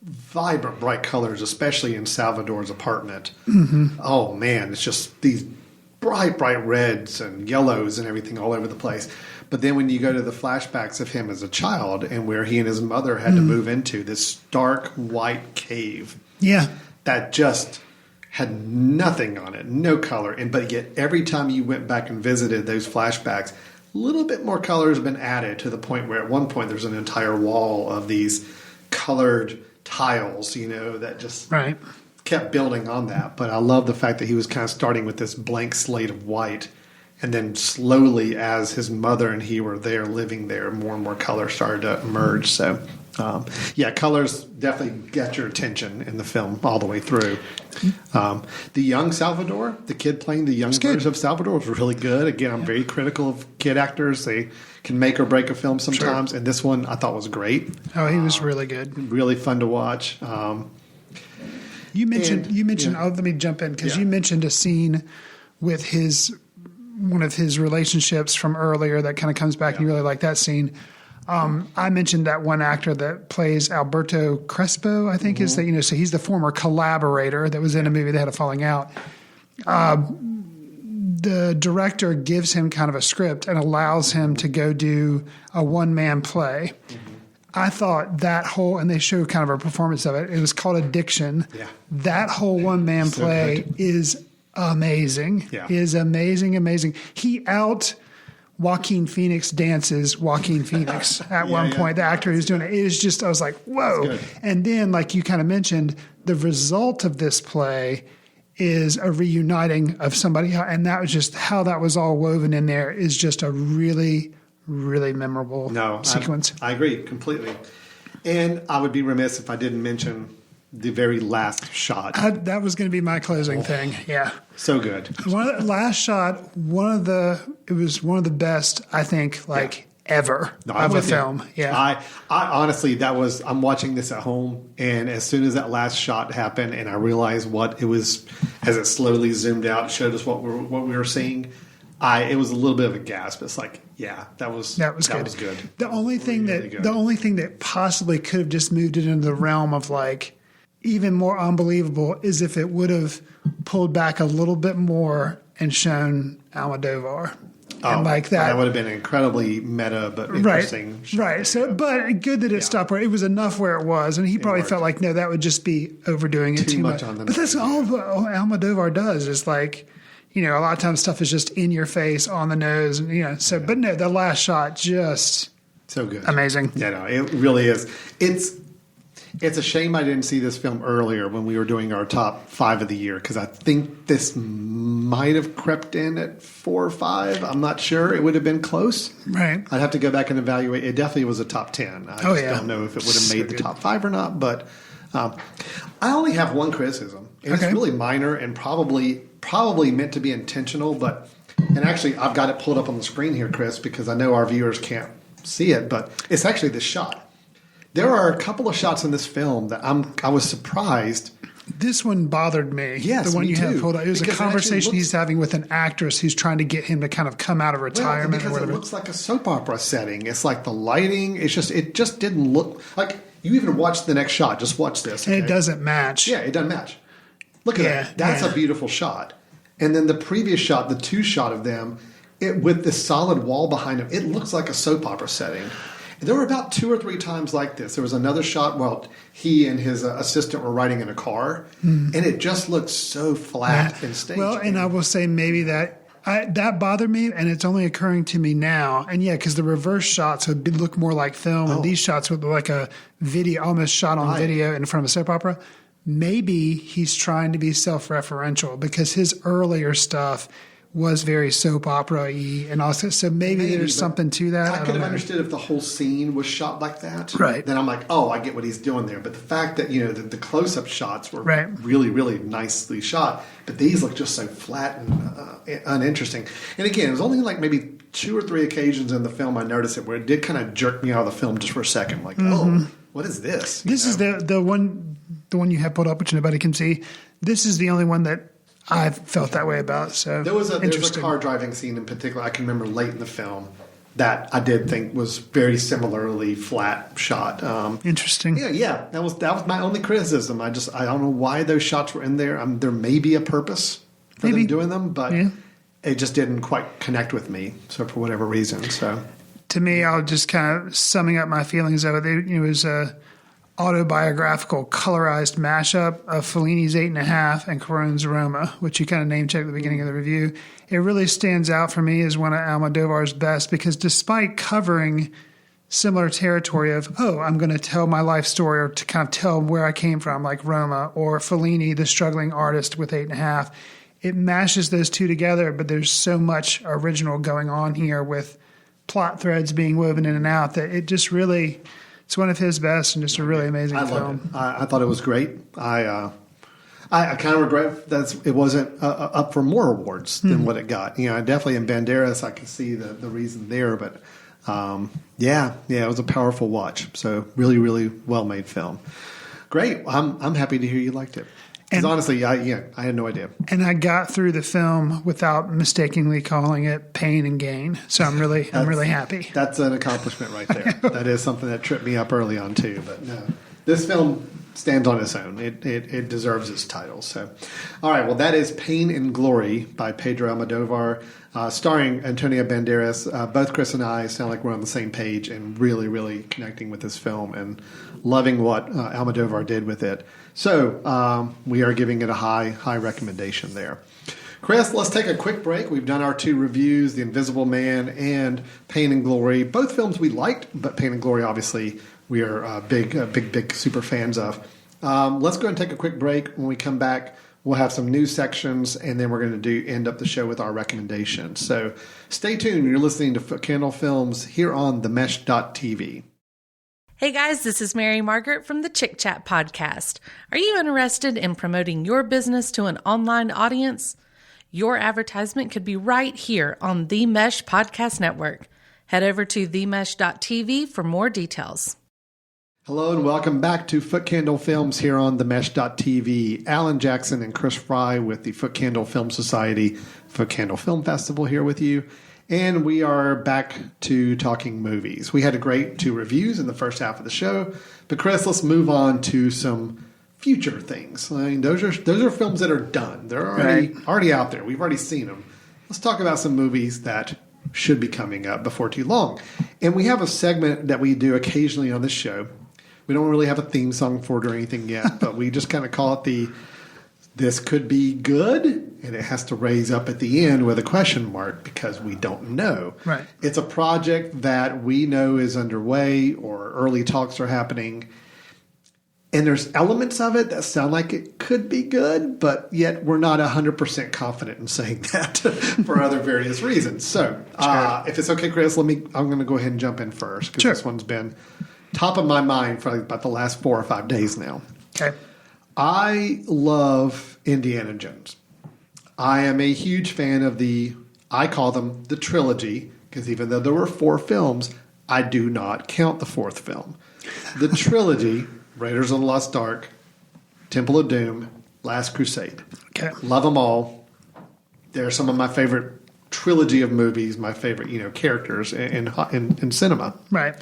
vibrant, bright colors, especially in Salvador's apartment. Mm-hmm. Oh man, it's just these bright reds and yellows and everything all over the place. But then when you go to the flashbacks of him as a child and where he and his mother had to move into this dark white cave, that just had nothing on it, no color. But yet every time you went back and visited those flashbacks, a little bit more color has been added to the point where at one point there's an entire wall of these colored tiles, that just kept building on that. But I love the fact that he was kind of starting with this blank slate of white, and then slowly, as his mother and he were there living there, more and more color started to emerge. So, colors definitely get your attention in the film all the way through. The young Salvador, the kid playing the young version of Salvador, was really good. Again, I'm very critical of kid actors. They can make or break a film sometimes, and this one I thought was great.
Oh, he was really good.
Really fun to watch.
You mentioned. Let me jump in because you mentioned a scene with one of his relationships from earlier that kind of comes back, and you really like that scene. I mentioned that one actor that plays Alberto Crespo, I think is that, so he's the former collaborator that was in a movie that had a falling out. The director gives him kind of a script and allows him to go do a one-man play. Mm-hmm. I thought that whole, and they show kind of a performance of it. It was called Addiction. Yeah. That whole one-man play is amazing. Yeah. Is amazing. He Joaquin Phoenix dances Joaquin Phoenix at one point. The actor who's doing it is just, I was like, whoa. And then, like you kind of mentioned, the result of this play is a reuniting of somebody. And that was just how that was all woven in there is just a really, really memorable sequence.
I agree completely. And I would be remiss if I didn't mention the very last shot.
That was going to be my closing thing. Yeah.
So good.
Last shot, it was one of the best, I think, ever of a film. Yeah.
I honestly, I'm watching this at home, and as soon as that last shot happened and I realized what it was, as it slowly zoomed out, showed us what we were seeing, it was a little bit of a gasp. It's like, that was good.
The only thing that possibly could have just moved it into the realm of even more unbelievable is if it would have pulled back a little bit more and shown Almodóvar. And that
would have been incredibly meta, but interesting.
Right. So, but good that it stopped where it was enough where it was, and he probably felt like, no, that would just be overdoing it too much. But that's all Almodóvar does is a lot of times stuff is just in your face, on the nose, and but no, the last shot just
so good,
amazing.
Yeah, no, it really is. It's a shame I didn't see this film earlier when we were doing our top 5 of the year, because I think this might have crept in at 4 or 5. I'm not sure. It would have been close.
Right.
I'd have to go back and evaluate. It definitely was a top 10. I don't know if it would have made the top 5 or not, but I only have one criticism. And it's really minor and probably meant to be intentional, and actually I've got it pulled up on the screen here, Chris, because I know our viewers can't see it, but it's actually this shot. There are a couple of shots in this film that I was surprised.
This one bothered me.
Yes,
the one
you
have pulled up. It was a conversation he's having with an actress who's trying to get him to kind of come out of retirement or whatever.
It looks like a soap opera setting. It's like the lighting. It just didn't look like. You even watch the next shot. Just watch this.
And it doesn't match.
Yeah, it doesn't match. Look at that. That's a beautiful shot. And then the previous shot, the 2 shot of them, with this solid wall behind them, it looks like a soap opera setting. There were about 2 or 3 times like this. There was another shot while he and his assistant were riding in a car, and it just looked so flat and staged.
Well, and I will say maybe that bothered me, and it's only occurring to me now. And because the reverse shots would look more like film, and these shots would look like a video, almost shot on video in front of a soap opera. Maybe he's trying to be self-referential because his earlier stuff was very soap opera-y, and also so maybe there's something to that.
I could have understood if the whole scene was shot like that.
Right.
Then I'm like, I get what he's doing there. But the fact that the close-up shots were really, really nicely shot, but these look just so flat and uninteresting. And again, it was only maybe 2 or 3 occasions in the film I noticed it where it did kind of jerk me out of the film just for a second. Like, what is this?
This is the one you have pulled up, which nobody can see. This is the only one that I felt that way about. So
there's a car driving scene in particular I can remember late in the film that I did think was very similarly flat shot.
Interesting.
Yeah. That was my only criticism. I don't know why those shots were in there. There may be a purpose for them doing them, but it just didn't quite connect with me. So for whatever reason, so
to me, I'll just kind of summing up my feelings of it. It was a autobiographical, colorized mashup of Fellini's 8.5 and Cuarón's Roma, which you kind of name-checked at the beginning of the review. It really stands out for me as one of Almodóvar's best because despite covering similar territory of, I'm going to tell my life story or to kind of tell where I came from, like Roma, or Fellini, the struggling artist with 8.5, it mashes those two together, but there's so much original going on here with plot threads being woven in and out that it just really... It's one of his best and just a really amazing film.
I thought it was great. I kind of regret that it wasn't up for more awards than what it got. Definitely in Banderas, I can see the reason there. But it was a powerful watch. So really, really well made film. Great. I'm happy to hear you liked it. Because honestly, I had no idea.
And I got through the film without mistakenly calling it Pain and Gain. So I'm really happy.
That's an accomplishment right there. That is something that tripped me up early on too. But no, this film stands on its own. It deserves its title. So, all right. Well, that is Pain and Glory by Pedro Almodóvar, starring Antonio Banderas. Both Chris and I sound like we're on the same page and really, really connecting with this film and loving what Almodóvar did with it. So we are giving it a high recommendation there. Chris, let's take a quick break. We've done our 2 reviews, The Invisible Man and Pain and Glory. Both films we liked, but Pain and Glory, obviously, we are big super fans of. Let's go and take a quick break. When we come back, we'll have some news sections, and then we're going to end up the show with our recommendations. So stay tuned. You're listening to Footcandle Films here on themesh.tv.
Hey guys, this is Mary Margaret from the Chick Chat podcast. Are you interested in promoting your business to an online audience? Your advertisement could be right here on The Mesh Podcast Network. Head over to themesh.tv for more details.
Hello and welcome back to Footcandle Films here on themesh.tv. Alan Jackson and Chris Fry with the Footcandle Film Society Footcandle Film Festival here with you. And we are back to talking movies. We had a great 2 reviews in the first half of the show. But Chris, let's move on to some future things. I mean, those are films that are done. They're already out there. We've already seen them. Let's talk about some movies that should be coming up before too long. And we have a segment that we do occasionally on this show. We don't really have a theme song for it or anything yet, but we just kind of call it this could be good, and it has to raise up at the end with a question mark because we don't know.
Right.
It's a project that we know is underway or early talks are happening, and there's elements of it that sound like it could be good, but yet we're not 100% confident in saying that for other various reasons. So if it's okay, Chris, I'm going to go ahead and jump in first because this one's been top of my mind for about the last 4 or 5 days now.
Okay.
I love Indiana Jones. I am a huge fan of I call them the trilogy, because even though there were 4 films, I do not count the 4th film. The trilogy, Raiders of the Lost Ark, Temple of Doom, Last Crusade.
Okay.
Love them all. They're some of my favorite trilogy of movies, my favorite characters in cinema.
Right.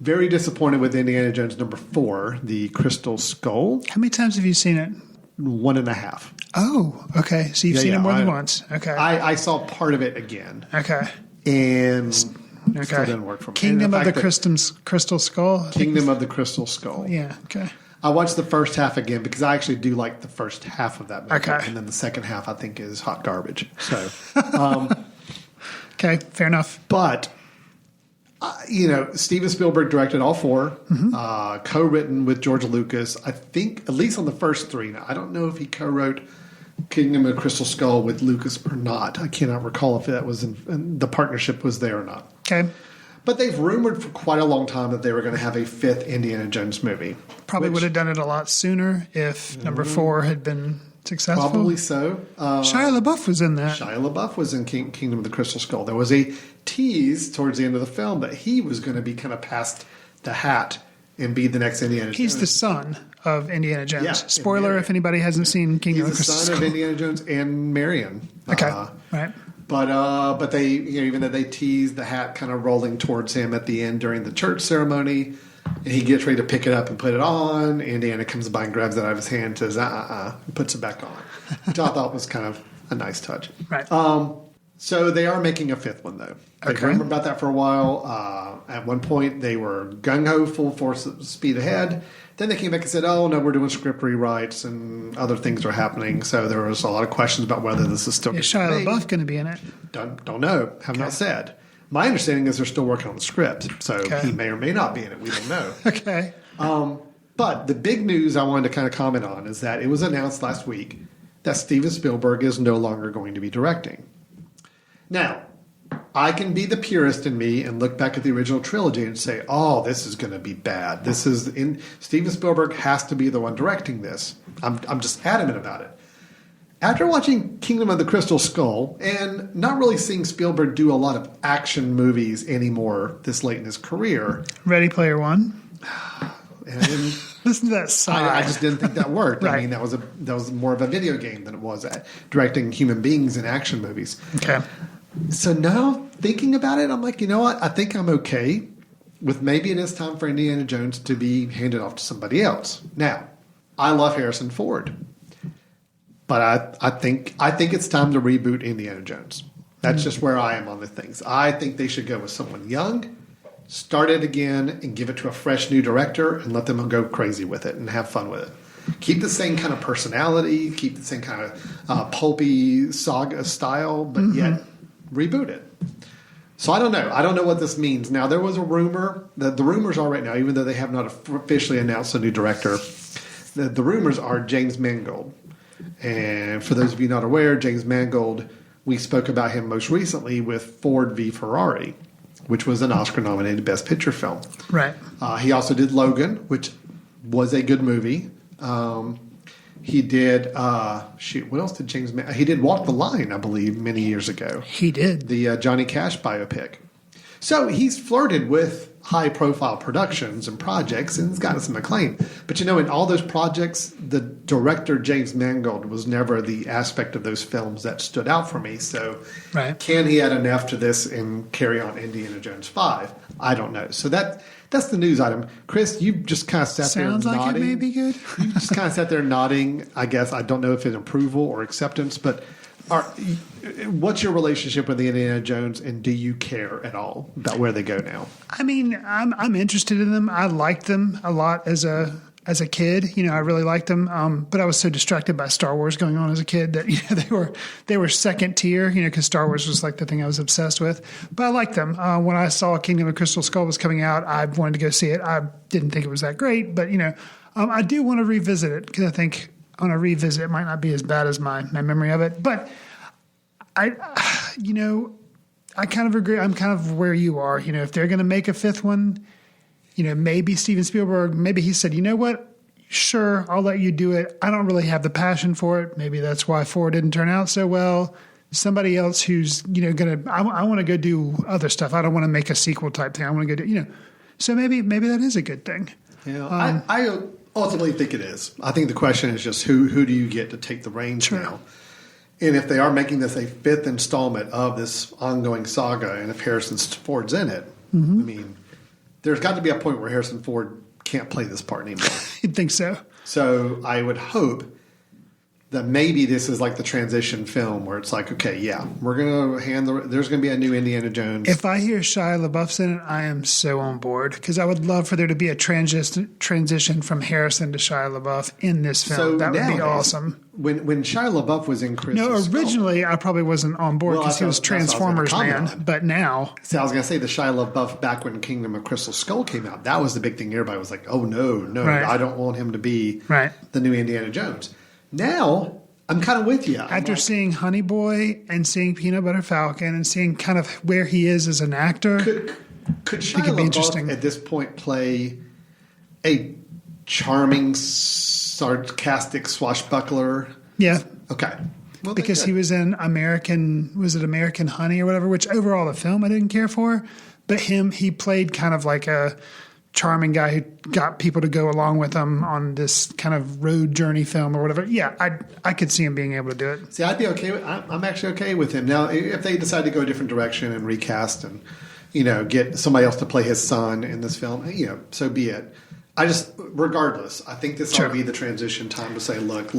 Very disappointed with Indiana Jones number 4, the Crystal Skull.
How many times have you seen it?
1.5.
Oh, okay. So you've seen it more than once. Okay.
I saw part of it again.
Okay.
And still didn't work for me.
Kingdom of the Crystal Skull?
Kingdom of the Crystal Skull.
Yeah, okay.
I watched the first half again because I actually do like the first half of that movie.
Okay.
And then the second half I think is hot garbage. So,
okay, fair enough.
But... Steven Spielberg directed all 4, co-written with George Lucas. I think at least on the first 3. Now, I don't know if he co-wrote Kingdom of the Crystal Skull with Lucas or not. I cannot recall if that was the partnership was there or not.
Okay.
But they've rumored for quite a long time that they were going to have a 5th Indiana Jones movie.
Probably would have done it a lot sooner if number 4 had been successful.
Probably so.
Shia LaBeouf was in that.
Shia LaBeouf was in Kingdom of the Crystal Skull. There was a tease towards the end of the film that he was going to be kind of past the hat and be the next Indiana Jones.
He's the son of Indiana Jones.
Yeah,
Spoiler if anybody hasn't seen Kingdom of
He's the
Crystal
son
Skull.
of Indiana Jones and Marion.
Okay, right.
But they, even though they tease the hat kind of rolling towards him at the end during the church ceremony, and he gets ready to pick it up and put it on, Indiana comes by and grabs it out of his hand and says, and puts it back on, which I thought was kind of a nice touch.
Right.
So they are making a fifth one, though. They've rumoured about that for a while. At one point, they were gung-ho, full force speed ahead. Then they came back and said, oh, no, we're doing script rewrites and other things are happening. So there was a lot of questions about whether this is still...
Is Shia LaBeouf going to be in it?
Don't know. Have not said. My understanding is they're still working on the script. So he may or may not be in it. We don't know.
Okay.
But the big news I wanted to kind of comment on is that it was announced last week that Steven Spielberg is no longer going to be directing. Now, I can be the purist in me and look back at the original trilogy and say, oh, this is going to be bad. Steven Spielberg has to be the one directing this. I'm just adamant about it. After watching Kingdom of the Crystal Skull and not really seeing Spielberg do a lot of action movies anymore this late in his career.
Ready Player One?
And
listen to that sigh.
I just didn't think that worked.
Right.
I mean, that was more of a video game than it was at directing human beings in action movies.
Okay.
So now thinking about it, I'm like, you know what? I think I'm okay with maybe it is time for Indiana Jones to be handed off to somebody else. Now, I love Harrison Ford, but I think it's time to reboot Indiana Jones. That's just where I am on the things. I think they should go with someone young, start it again, and give it to a fresh new director and let them go crazy with it and have fun with it. Keep the same kind of personality, keep the same kind of pulpy saga style, but yet reboot it. So I don't know. I don't know what this means. Now, there was a rumor that the rumors are right now, even though they have not officially announced a new director, the rumors are James Mangold. And for those of you not aware, James Mangold, we spoke about him most recently with Ford v. Ferrari, which was an Oscar-nominated Best Picture film.
Right.
He also did Logan, which was a good movie. He did, what else did James Mangold? He did Walk the Line, I believe, many years ago.
He did.
The Johnny Cash biopic. So he's flirted with high-profile productions and projects and he's gotten some acclaim. But, in all those projects, the director, James Mangold, was never the aspect of those films that stood out for me. So can he add enough to this and carry on Indiana Jones 5? I don't know. So that's the news item. Chris, you just kind of sat there nodding.
Sounds like it may be good.
You just kind of sat there nodding. I guess I don't know if it's approval or acceptance, but what's your relationship with the Indiana Jones, and do you care at all about where they go now?
I mean, I'm interested in them. I liked them a lot as a kid. I really liked them. But I was so distracted by Star Wars going on as a kid that they were second tier. Because Star Wars was like the thing I was obsessed with. But I liked them. When I saw Kingdom of Crystal Skull was coming out, I wanted to go see it. I didn't think it was that great, but I do want to revisit it because I think on a revisit it might not be as bad as my memory of it. But I kind of agree. I'm kind of where you are. If they're going to make a fifth one, maybe Steven Spielberg, maybe he said, you know what? Sure, I'll let you do it. I don't really have the passion for it. Maybe that's why 4 didn't turn out so well. Somebody else who's, I want to go do other stuff. I don't want to make a sequel type thing. I want to go do, So maybe that is a good thing.
Yeah, I ultimately think it is. I think the question is just who do you get to take the reins now? And if they are making this a 5th installment of this ongoing saga, and if Harrison Ford's in it, I mean, there's got to be a point where Harrison Ford can't play this part anymore.
You'd think so.
So I would hope that maybe this is like the transition film where it's like, okay, yeah, we're going to there's going to be a new Indiana Jones.
If I hear Shia LaBeouf's in it, I am so on board because I would love for there to be a transition from Harrison to Shia LaBeouf in this film. So that would be awesome.
When Shia LaBeouf was in Crystal Skull,
originally I probably wasn't on board because he was Transformers man, but now.
So I was going to say the Shia LaBeouf back when Kingdom of Crystal Skull came out, that was the big thing. Everybody was like, oh, no,
right.
I don't want him to be the new Indiana Jones. Now, I'm kind of with you.
After seeing Honey Boy and seeing Peanut Butter Falcon and seeing kind of where he is as an actor,
could Shia LaBeouf at this point play a charming, sarcastic swashbuckler?
Yeah.
Okay. Well,
because he was in American Honey or whatever, which overall the film I didn't care for. But he played kind of like a charming guy who got people to go along with him on this kind of road journey film or whatever. Yeah, I could see him being able to do it.
See, I'd be okay with. I'm actually okay with him now. If they decide to go a different direction and recast and get somebody else to play his son in this film, so be it. Regardless, I think this ought to be the transition time to say, look,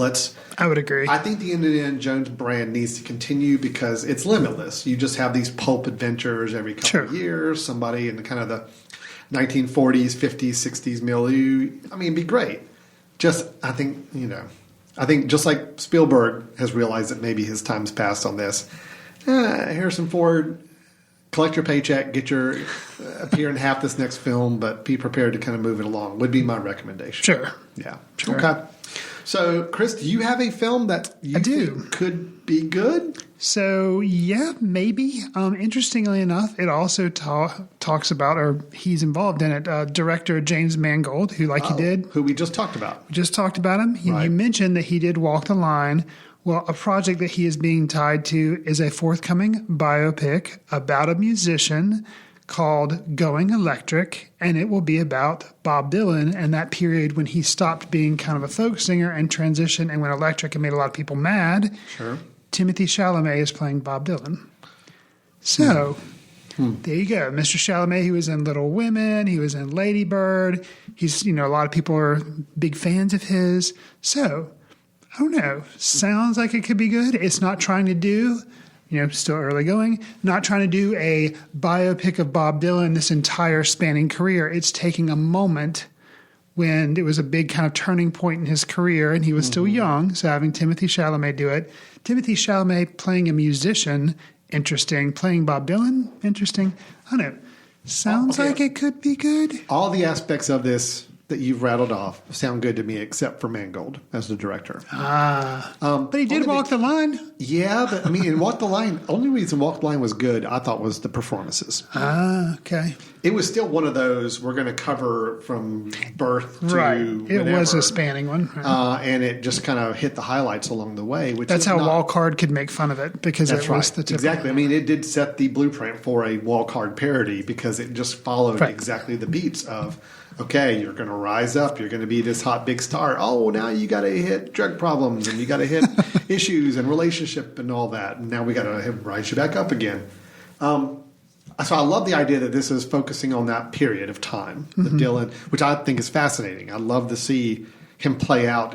I would agree.
I think the Indiana Jones brand needs to continue because it's limitless. You just have these pulp adventures every couple of years. Somebody in kind of the 1940s, 50s, 60s milieu. I mean, it'd be great. I think just like Spielberg has realized that maybe his time's passed on this. Harrison Ford, collect your paycheck, appear in half this next film, but be prepared to kind of move it along, would be my recommendation.
Sure.
Yeah. Sure. Okay. So, Chris, do you have a film that you think could be good?
So, yeah, maybe. Interestingly enough, it also talks about, or he's involved in it, director James Mangold, who we just talked about. We just talked about him. Right. You mentioned that he did Walk the Line. Well, a project that he is being tied to is a forthcoming biopic about a musician called Going Electric, and it will be about Bob Dylan and that period when he stopped being kind of a folk singer and transitioned and went electric and made a lot of people mad. Sure. Timothy Chalamet is playing Bob Dylan. So, there you go. Mr. Chalamet, he was in Little Women, he was in Lady Bird. He's, a lot of people are big fans of his. So, I don't know. Sounds like it could be good. It's not trying to do, still early going, not trying to do a biopic of Bob Dylan this entire spanning career. It's taking a moment when it was a big kind of turning point in his career and he was still young. So having Timothy Chalamet do it. Timothy Chalamet playing a musician, interesting. Playing Bob Dylan, interesting. I don't know. Sounds like it could be good.
All the aspects of this that you've rattled off sound good to me, except for Mangold as the director.
But he did Walk the Line.
Yeah, but in Walk the Line, only reason Walk the Line was good, I thought, was the performances.
Okay.
It was still one of those we're going to cover from birth to
It
whenever.
Was a spanning one. Right.
And it just kind of hit the highlights along the way.
That's how Walcard could make fun of it, because it was the typical.
Exactly. It did set the blueprint for a Walcard parody because it just followed exactly the beats of, okay, you're going to rise up. You're going to be this hot big star. Oh, now you got to hit drug problems and you got to hit issues and relationship and all that. And now we got to rise you back up again. So I love the idea that this is focusing on that period of time, the Dylan, which I think is fascinating. I love to see him play out,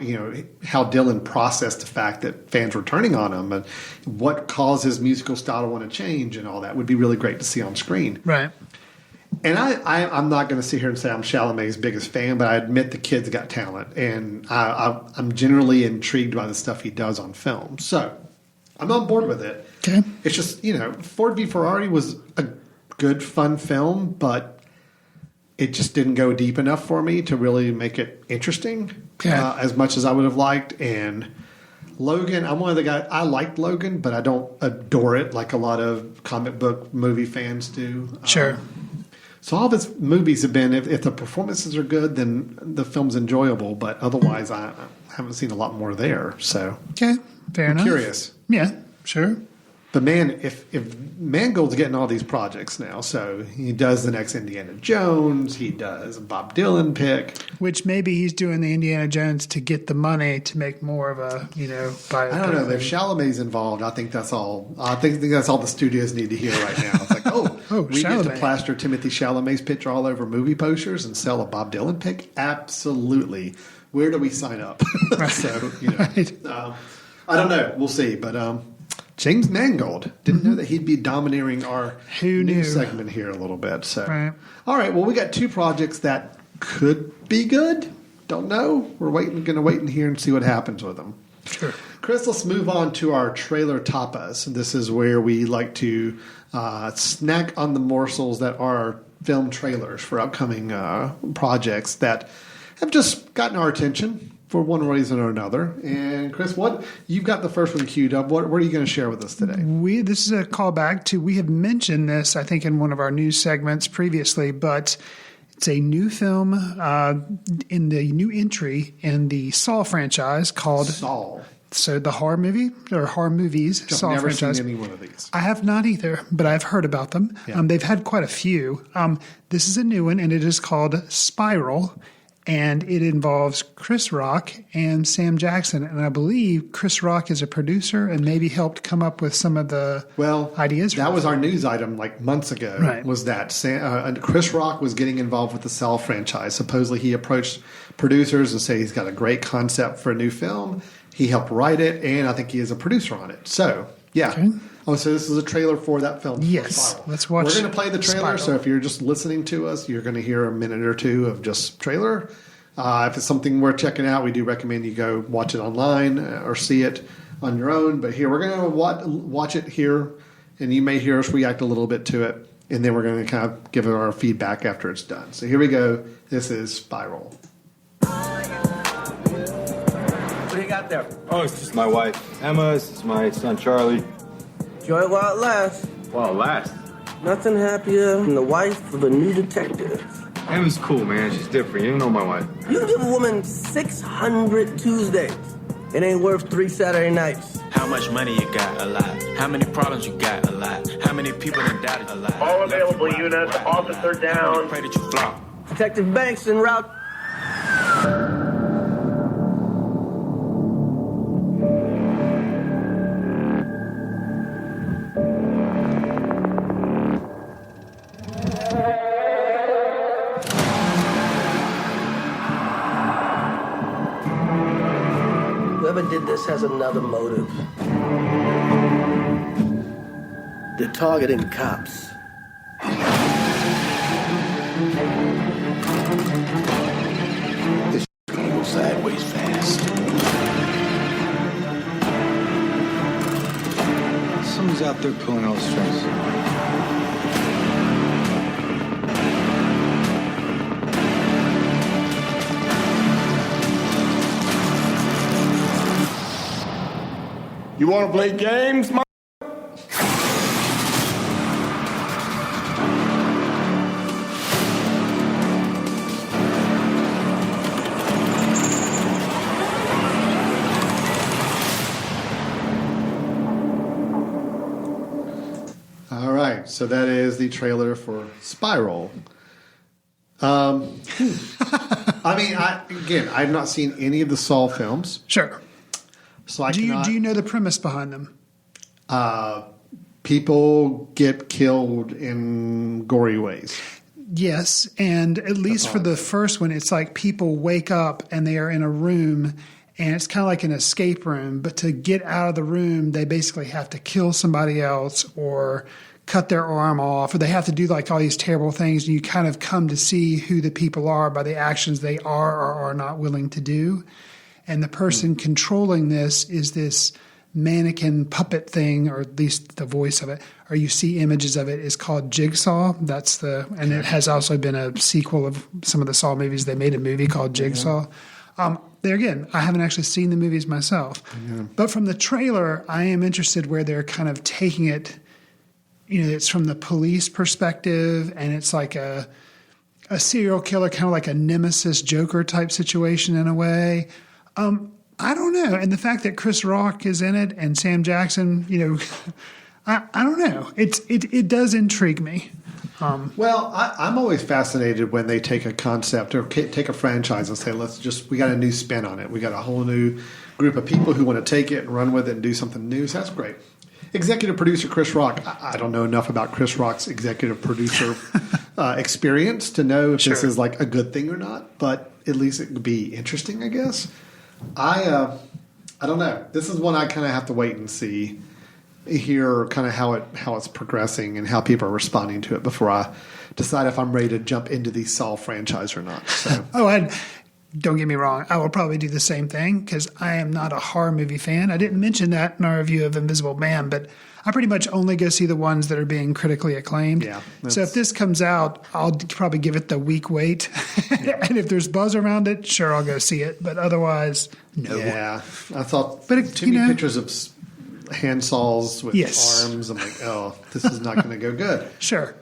how Dylan processed the fact that fans were turning on him and what caused his musical style to want to change and all that would be really great to see on screen.
Right.
And I'm not going to sit here and say I'm Chalamet's biggest fan, but I admit the kid's got talent, and I'm generally intrigued by the stuff he does on film. So I'm on board with it.
Okay.
It's just, Ford v. Ferrari was a good, fun film, but it just didn't go deep enough for me to really make it interesting as much as I would have liked. And Logan, I'm one of the guys, I liked Logan, but I don't adore it like a lot of comic book movie fans do.
Sure.
So all of his movies have been, if the performances are good, then the film's enjoyable. But otherwise, I haven't seen a lot more there. So
okay, fair enough.
Curious.
Yeah, sure.
But man, if Mangold's getting all these projects now, so he does the next Indiana Jones, he does a Bob Dylan pick,
which maybe he's doing the Indiana Jones to get the money to make more of a biopic.
I don't know. If Chalamet's involved, I think that's all. I think that's all the studios need to hear right now. It's like, we
Chalamet.
get to plaster Timothy Chalamet's picture all over movie posters and sell a Bob Dylan pick. Absolutely. Where do we sign up? So I don't know. We'll see, but. James Mangold. Didn't know that he'd be domineering our news segment here a little bit. So, all right. Well, we got two projects that could be good. Don't know. We're going to wait in here and see what happens with them.
Sure.
Chris, let's move on to our trailer tapas. This is where we like to snack on the morsels that are film trailers for upcoming projects that have just gotten our attention for one reason or another. And Chris, you've got the first one queued up. What are you going to share with us today?
This is a callback to, we have mentioned this, I think, in one of our news segments previously, but it's a new film in the new entry in the Saw franchise called
Saw.
So the horror movie or horror movies Saw
I've never
franchise.
seen any one of these.
I have not either, but I've heard about them.
Yeah.
They've had quite a few. This is a new one, and it is called Spiral, and it involves Chris Rock and Sam Jackson. And I believe Chris Rock is a producer and maybe helped come up with some of the ideas.
That was our news item like months ago,
Right.
was that Chris Rock was getting involved with the Saw franchise. Supposedly he approached producers and said he's got a great concept for a new film. He helped write it, and I think he is a producer on it. So, yeah.
Okay.
Oh, so this is a trailer for that film.
Yes.
Spiral.
Let's watch
We're going to play the trailer,
Spiral.
so if you're just listening to us, you're going to hear a minute or two of just trailer. If it's something worth checking out, we do recommend you go watch it online or see it on your own. But here, we're going to watch it here, and you may hear us react a little bit to it, and then we're going to kind of give it our feedback after it's done. So here we go. This is Spiral.
What do you got there?
Oh, it's just my wife, Emma. This is my son, Charlie.
Enjoy it while it lasts.
While it lasts.
Nothing happier than the wife of a new detective.
Emma's cool, man. She's different. You don't know my wife.
You give a woman 600 Tuesdays. It ain't worth 3 Saturday nights.
How much money you got? A lot. How many problems you got? A lot. How many people in doubt? A lot.
All available units. Officer down.
Pray that you flop.
Detective Banks en route. Whoever did this has another motive. They're targeting cops.
This gonna go sideways fast.
Someone's out there pulling all the strings.
You want to play games,
All right, so that is the trailer for Spiral. I mean, I've not seen any of the Saw films.
Sure.
So
do you know the premise behind them?
People get killed in gory ways.
Yes, and at least for the first one, it's like people wake up and they are in a room, and it's kind of like an escape room. But to get out of the room, they basically have to kill somebody else or cut their arm off, or they have to do like all these terrible things. And you kind of come to see who the people are by the actions they are or are not willing to do. And the person controlling this is this mannequin puppet thing, or at least the voice of it, or you see images of it, is called Jigsaw. And it has also been a sequel of some of the Saw movies. They made a movie called Jigsaw. There again, I haven't actually seen the movies myself. But from the trailer, I am interested where they're kind of taking it, it's from the police perspective, and it's like a serial killer, kind of like a Nemesis Joker type situation in a way. I don't know. And the fact that Chris Rock is in it and Sam Jackson, I don't know. It does intrigue me.
Well, I'm always fascinated when they take a concept or take a franchise and say, we got a new spin on it. We got a whole new group of people who want to take it and run with it and do something new. So that's great. Executive producer Chris Rock. I don't know enough about Chris Rock's executive producer experience to know if this is like a good thing or not, but at least it would be interesting, I guess. I don't know. This is one I kind of have to wait and see, hear kind of how it's progressing and how people are responding to it before I decide if I'm ready to jump into the Saw franchise or not. So.
Don't get me wrong. I will probably do the same thing because I am not a horror movie fan. I didn't mention that in our review of Invisible Man, but I pretty much only go see the ones that are being critically acclaimed. Yeah, so if this comes out, I'll probably give it the week wait. And if there's buzz around it, sure, I'll go see it. But otherwise, no.
Yeah, I thought too many pictures of hand saws with arms. I'm like, oh, this is not going to go good.
Sure.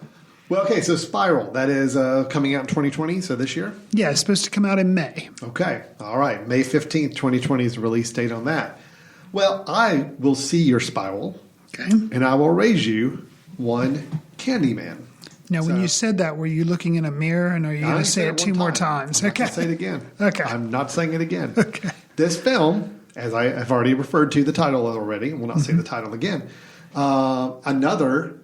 Well, okay, so Spiral, that is coming out in 2020, so this year?
Yeah, it's supposed to come out in May.
Okay, all right. May 15th, 2020 is the release date on that. Well, I will see your spiral,
Okay.
and I will raise you one Candyman.
Now, when you said that, were you looking in a mirror, and are you going to say it two more times?
I'm not going to say it again.
Okay.
I'm not saying it again.
Okay.
This film, as I have already referred to the title already, will not say the title again. Another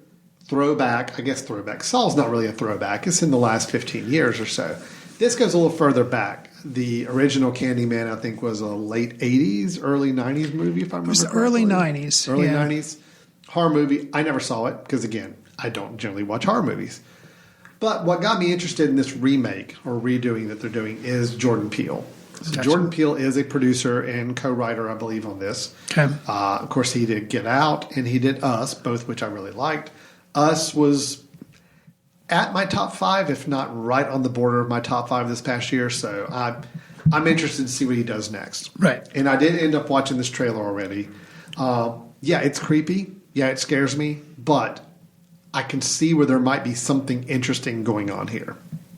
throwback, I guess throwback. Saul's not really a throwback. It's in the last 15 years or so. This goes a little further back. The original Candyman, I think, was a late 80s, early 90s movie, if I remember correctly.
Early 90s.
Early 90s. Horror movie. I never saw it because, again, I don't generally watch horror movies. But what got me interested in this remake or redoing that they're doing is Jordan Peele. So
Gotcha.
Jordan Peele is a producer and co-writer, I believe, on this.
Okay.
Of course, he did Get Out and he did Us, both which I really liked. Us was at my top 5, if not right on the border of my top 5 this past year. So I'm interested to see what he does next.
Right.
And I did end up watching this trailer already. Yeah, it's creepy. Yeah, it scares me. But I can see where there might be something interesting going on here.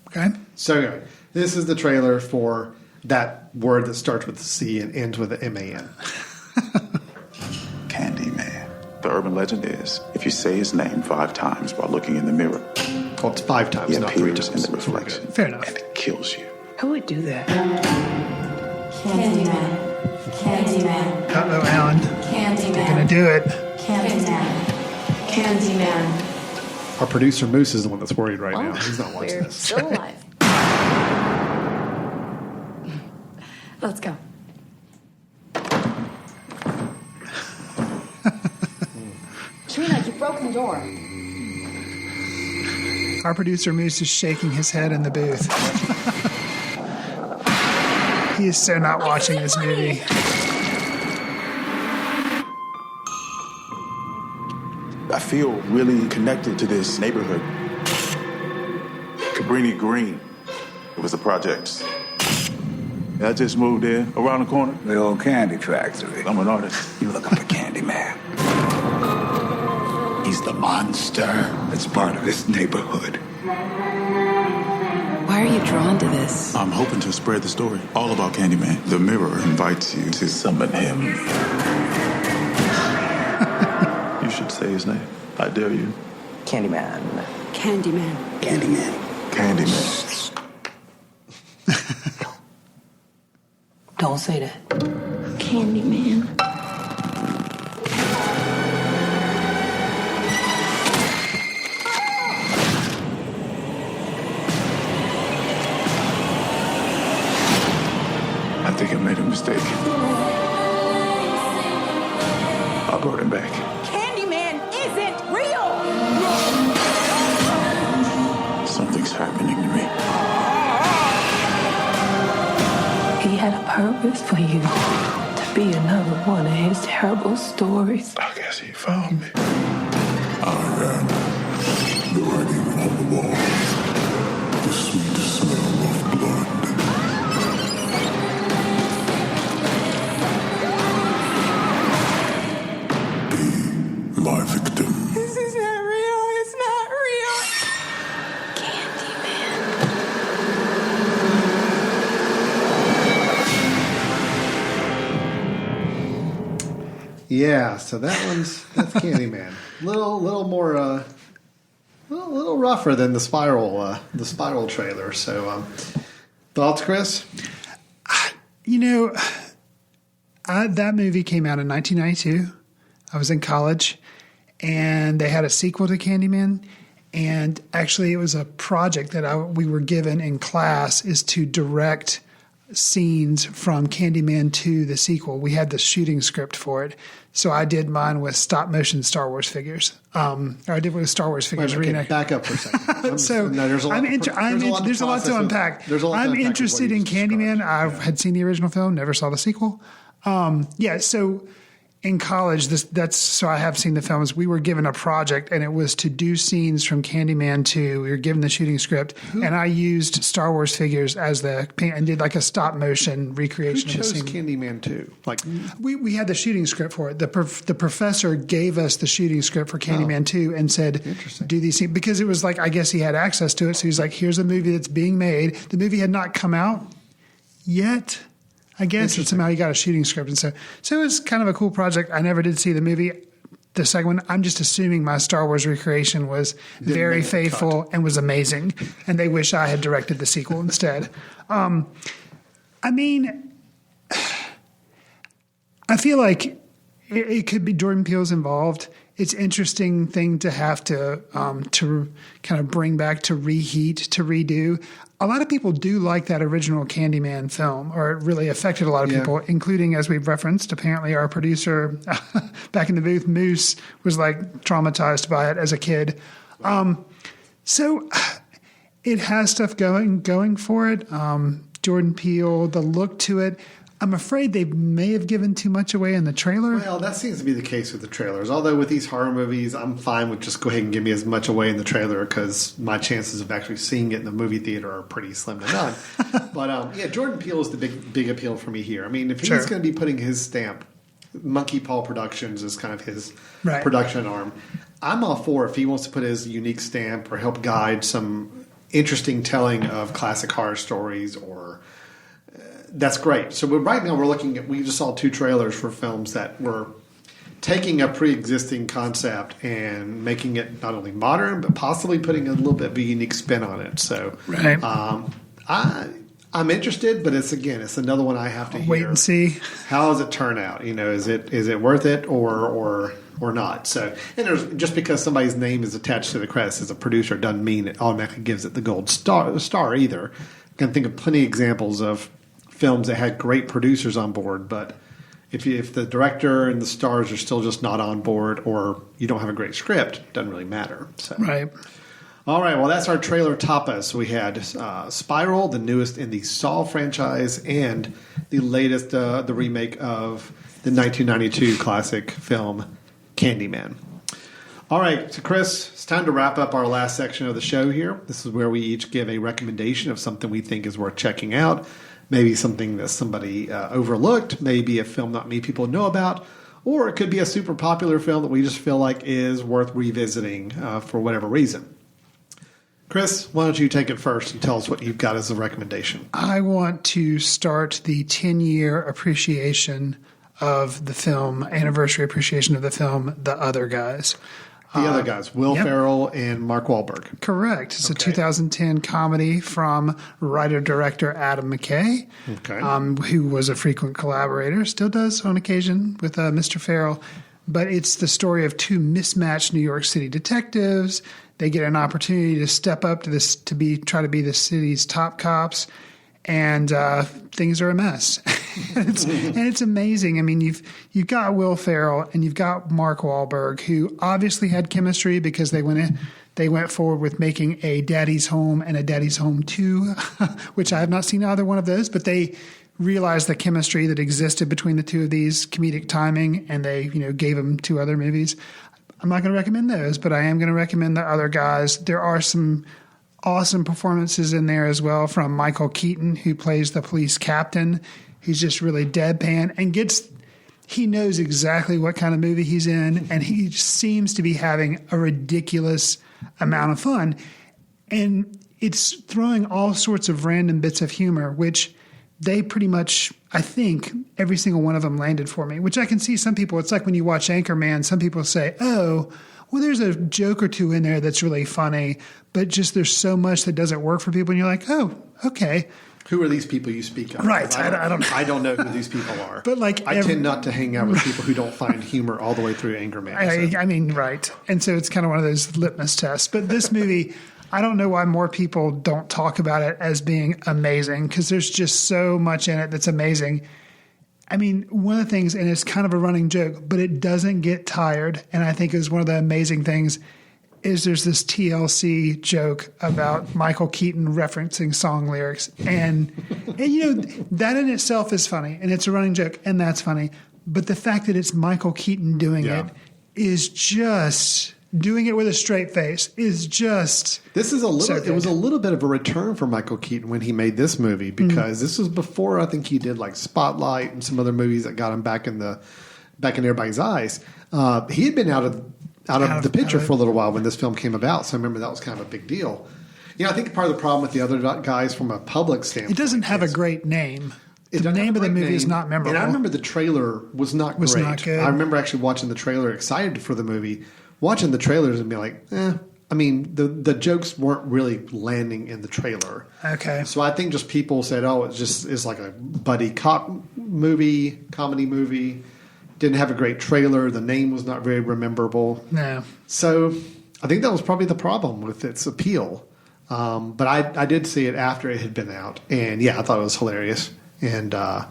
Okay.
So this is the trailer for that word that starts with a C and ends with an MAN.
Candyman. The urban legend is, if you say his name 5 times while looking in the mirror,
well, it's 5 times,
he
not 3
appears
times.
in the reflection.
Fair enough.
And it kills you.
Who would do that?
Candyman. Candyman.
Uh-oh, Alan.
Candyman.
You're going to do it.
Candyman. Candyman.
Our producer Moose is the one that's worried right now. He's not watching
We're
this.
still alive. Let's go. Trina, you broke the door.
Our producer Moose is shaking his head in the booth. He is so not watching this movie.
I feel really connected to this neighborhood. Cabrini Green. It was the projects. I just moved there, around the corner.
The old candy factory.
I'm an artist.
You looking for Candyman? He's the monster that's part of this neighborhood.
Why are you drawn to this?
I'm hoping to spread the story all about Candyman. The mirror invites you to summon him. You should say his name. I dare you.
Candyman.
Candyman.
Candyman.
Candyman.
Don't say that.
Candyman.
I think I made a mistake. I brought him back.
Candyman isn't real!
Something's happening to me.
He had a purpose for you to be another one of his terrible stories.
I guess he found me. I am the writing on the wall. The sweet smell of blood. Be my victim.
This is not real. It's not real.
Yeah, so that's Candyman. Little more, little rougher than the Spiral trailer. So, thoughts, Chris?
You know, that movie came out in 1992. I was in college, and they had a sequel to Candyman. And actually, it was a project that we were given in class is to direct scenes from Candyman 2, the sequel. We had the shooting script for it. So I did mine with stop motion Star Wars figures. Or I did with Star Wars figures.
Okay, back up for a second.
There's a lot to unpack. I'm interested in Candyman. I had seen the original film, never saw the sequel. So in college, so I have seen the films. We were given a project, and it was to do scenes from Candyman 2. We were given the shooting script, and I used Star Wars figures as and did like a stop motion recreation
Who
of the
chose
scene.
Candyman 2? Like
we had the shooting script for it. The professor gave us the shooting script for Candyman 2 and said, "Do these scenes," because it was like, I guess he had access to it. So he's like, "Here's a movie that's being made." The movie had not come out yet. I guess. And somehow he got a shooting script. And so it was kind of a cool project. I never did see the movie. The second one, I'm just assuming my Star Wars recreation was very faithful and was amazing. And they wish I had directed the sequel instead. I mean, I feel like it could be Jordan Peele's involved. It's interesting thing to have to kind of bring back, to reheat, to redo. A lot of people do like that original Candyman film, or it really affected a lot of people, including, as we've referenced, apparently our producer back in the booth, Moose, was like traumatized by it as a kid. So it has stuff going for it. Jordan Peele, the look to it. I'm afraid they may have given too much away in the trailer.
Well, that seems to be the case with the trailers. Although with these horror movies, I'm fine with just go ahead and give me as much away in the trailer because my chances of actually seeing it in the movie theater are pretty slim to none. But Jordan Peele is the big appeal for me here. I mean, if he's going to be putting his stamp, Monkey Paw Productions is kind of his production arm. I'm all for if he wants to put his unique stamp or help guide some interesting telling of classic horror stories or... That's great. So right now we just saw 2 trailers for films that were taking a pre-existing concept and making it not only modern, but possibly putting a little bit of a unique spin on it. So I'm interested, but it's another one I have to
wait and see.
How does it turn out? Is it worth it or not? So, and just because somebody's name is attached to the credits as a producer doesn't mean it automatically gives it the gold star either. I can think of plenty of examples of films that had great producers on board, but if the director and the stars are still just not on board, or you don't have a great script, it doesn't really matter. So. Right. All right. Well, that's our trailer Tapas. We had Spiral, the newest in the Saw franchise, and the latest, the remake of the 1992 classic film Candyman. All right, so Chris, it's time to wrap up our last section of the show here. This is where we each give a recommendation of something we think is worth checking out. Maybe something that somebody overlooked, maybe a film not many people know about, or it could be a super popular film that we just feel like is worth revisiting for whatever reason. Chris, why don't you take it first and tell us what you've got as a recommendation?
I want to start the 10-year appreciation of the film, anniversary appreciation of the film, The Other Guys.
The Other Guys, Will Ferrell and Mark Wahlberg.
Correct. It's a 2010 comedy from writer-director Adam McKay, who was a frequent collaborator, still does on occasion with Mr. Ferrell. But it's the story of 2 mismatched New York City detectives. They get an opportunity to step up to this, try to be the city's top cops, and things are a mess. and it's amazing. I mean, you've got Will Ferrell and you've got Mark Wahlberg, who obviously had chemistry because they went forward with making a Daddy's Home and a Daddy's Home 2, which I have not seen either one of those, but they realized the chemistry that existed between the two of these, comedic timing, and they gave them 2 other movies. I'm not going to recommend those, but I am going to recommend The Other Guys. There are some awesome performances in there as well from Michael Keaton, who plays the police captain. He's just really deadpan and he knows exactly what kind of movie he's in, and he seems to be having a ridiculous amount of fun. And it's throwing all sorts of random bits of humor, which they pretty much, I think, every single one of them landed for me, which I can see some people, it's like when you watch Anchorman, some people say, oh, well, there's a joke or 2 in there that's really funny, but just there's so much that doesn't work for people. And you're like, oh, okay.
Who are these people you speak of?
Right.
I don't know who these people are. But I tend not to hang out with people who don't find humor all the way through Anchorman.
I mean, right. And so it's kind of one of those litmus tests. But this movie, I don't know why more people don't talk about it as being amazing, because there's just so much in it that's amazing. I mean, one of the things, and it's kind of a running joke, but it doesn't get tired. And I think it was one of the amazing things is there's this TLC joke about Michael Keaton referencing song lyrics. And that in itself is funny, and it's a running joke, and that's funny. But the fact that it's Michael Keaton doing it is just doing it with a straight face is just
This is it was a little bit of a return for Michael Keaton when he made this movie, because this was before I think he did like Spotlight and some other movies that got him back in everybody's eyes. He had been out of the picture for a little while when this film came about, so I remember that was kind of a big deal. I think part of the problem with The Other Guys from a public standpoint,
it doesn't have a great name. The name of the movie is not memorable.
And I remember the trailer was not great.
Not good.
I remember actually watching the trailer, excited for the movie, watching the trailers and being like, I mean, the jokes weren't really landing in the trailer.
Okay.
So I think just people said, it's like a buddy comedy movie. Didn't have a great trailer. The name was not very memorable.
No.
So I think that was probably the problem with its appeal. But I did see it after it had been out. And, I thought it was hilarious. And, I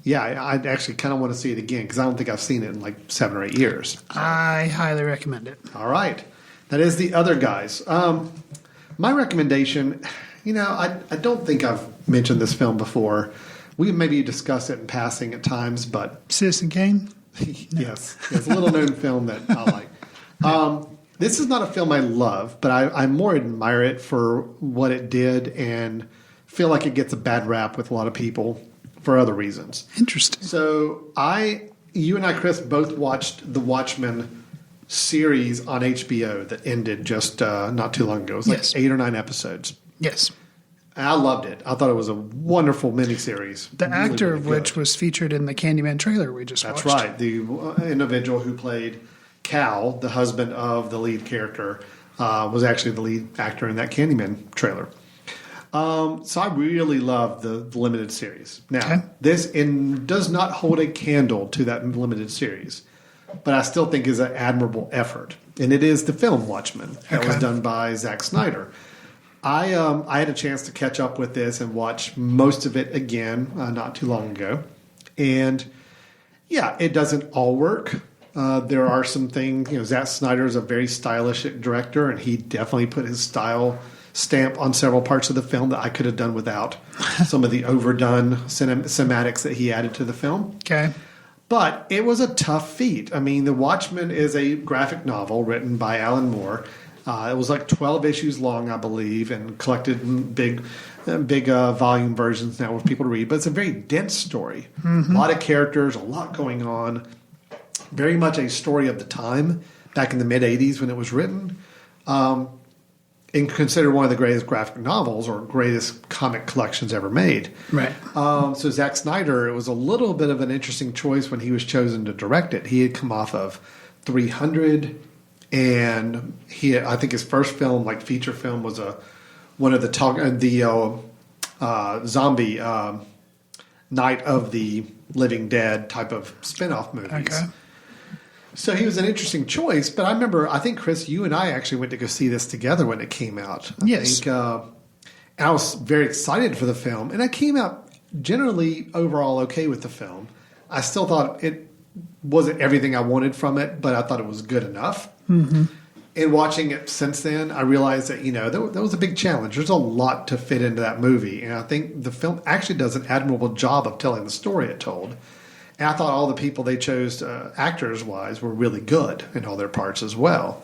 actually kind of want to see it again because I don't think I've seen it in like 7 or 8 years.
I highly recommend it.
All right. That is The Other Guys. My recommendation, I don't think I've mentioned this film before. We maybe discussed it in passing at times, but...
Citizen Kane?
Yes. It's a little-known film that I like. This is not a film I love, but I more admire it for what it did and feel like it gets a bad rap with a lot of people for other reasons.
Interesting.
So you and I, Chris, both watched the Watchmen series on HBO that ended just not too long ago. It was like 8 or 9 episodes.
Yes.
And I loved it. I thought it was a wonderful miniseries.
The actor of which was featured in the Candyman trailer we just watched.
That's right. The individual who played Cal, the husband of the lead character, was actually the lead actor in that Candyman trailer. So I really love the limited series. Now, this does not hold a candle to that limited series, but I still think is an admirable effort. And it is the film Watchmen that was done by Zack Snyder. I had a chance to catch up with this and watch most of it again not too long ago. And, it doesn't all work. There are some things, Zack Snyder is a very stylish director, and he definitely put his style stamp on several parts of the film that I could have done without. Some of the overdone cinematics that he added to the film.
Okay.
But it was a tough feat. I mean, The Watchmen is a graphic novel written by Alan Moore. It was like 12 issues long, I believe, and collected in big volume versions now with people to read. But it's a very dense story. Mm-hmm. A lot of characters, a lot going on. Very much a story of the time, back in the mid-'80s when it was written. And considered one of the greatest graphic novels or greatest comic collections ever made.
Right.
So Zack Snyder, it was a little bit of an interesting choice when he was chosen to direct it. He had come off of 300, and I think his first film, like feature film, was one of the zombie Night of the Living Dead type of spin-off movies.
Okay.
So he was an interesting choice, but I think, Chris, you and I actually went to go see this together when it came out.
Yes.
And I was very excited for the film, and I came out generally overall okay with the film. I still thought it wasn't everything I wanted from it, but I thought it was good enough.
Mm-hmm.
And watching it since then, I realized that, there was a big challenge. There's a lot to fit into that movie, and I think the film actually does an admirable job of telling the story it told. And I thought all the people they chose actors-wise were really good in all their parts as well.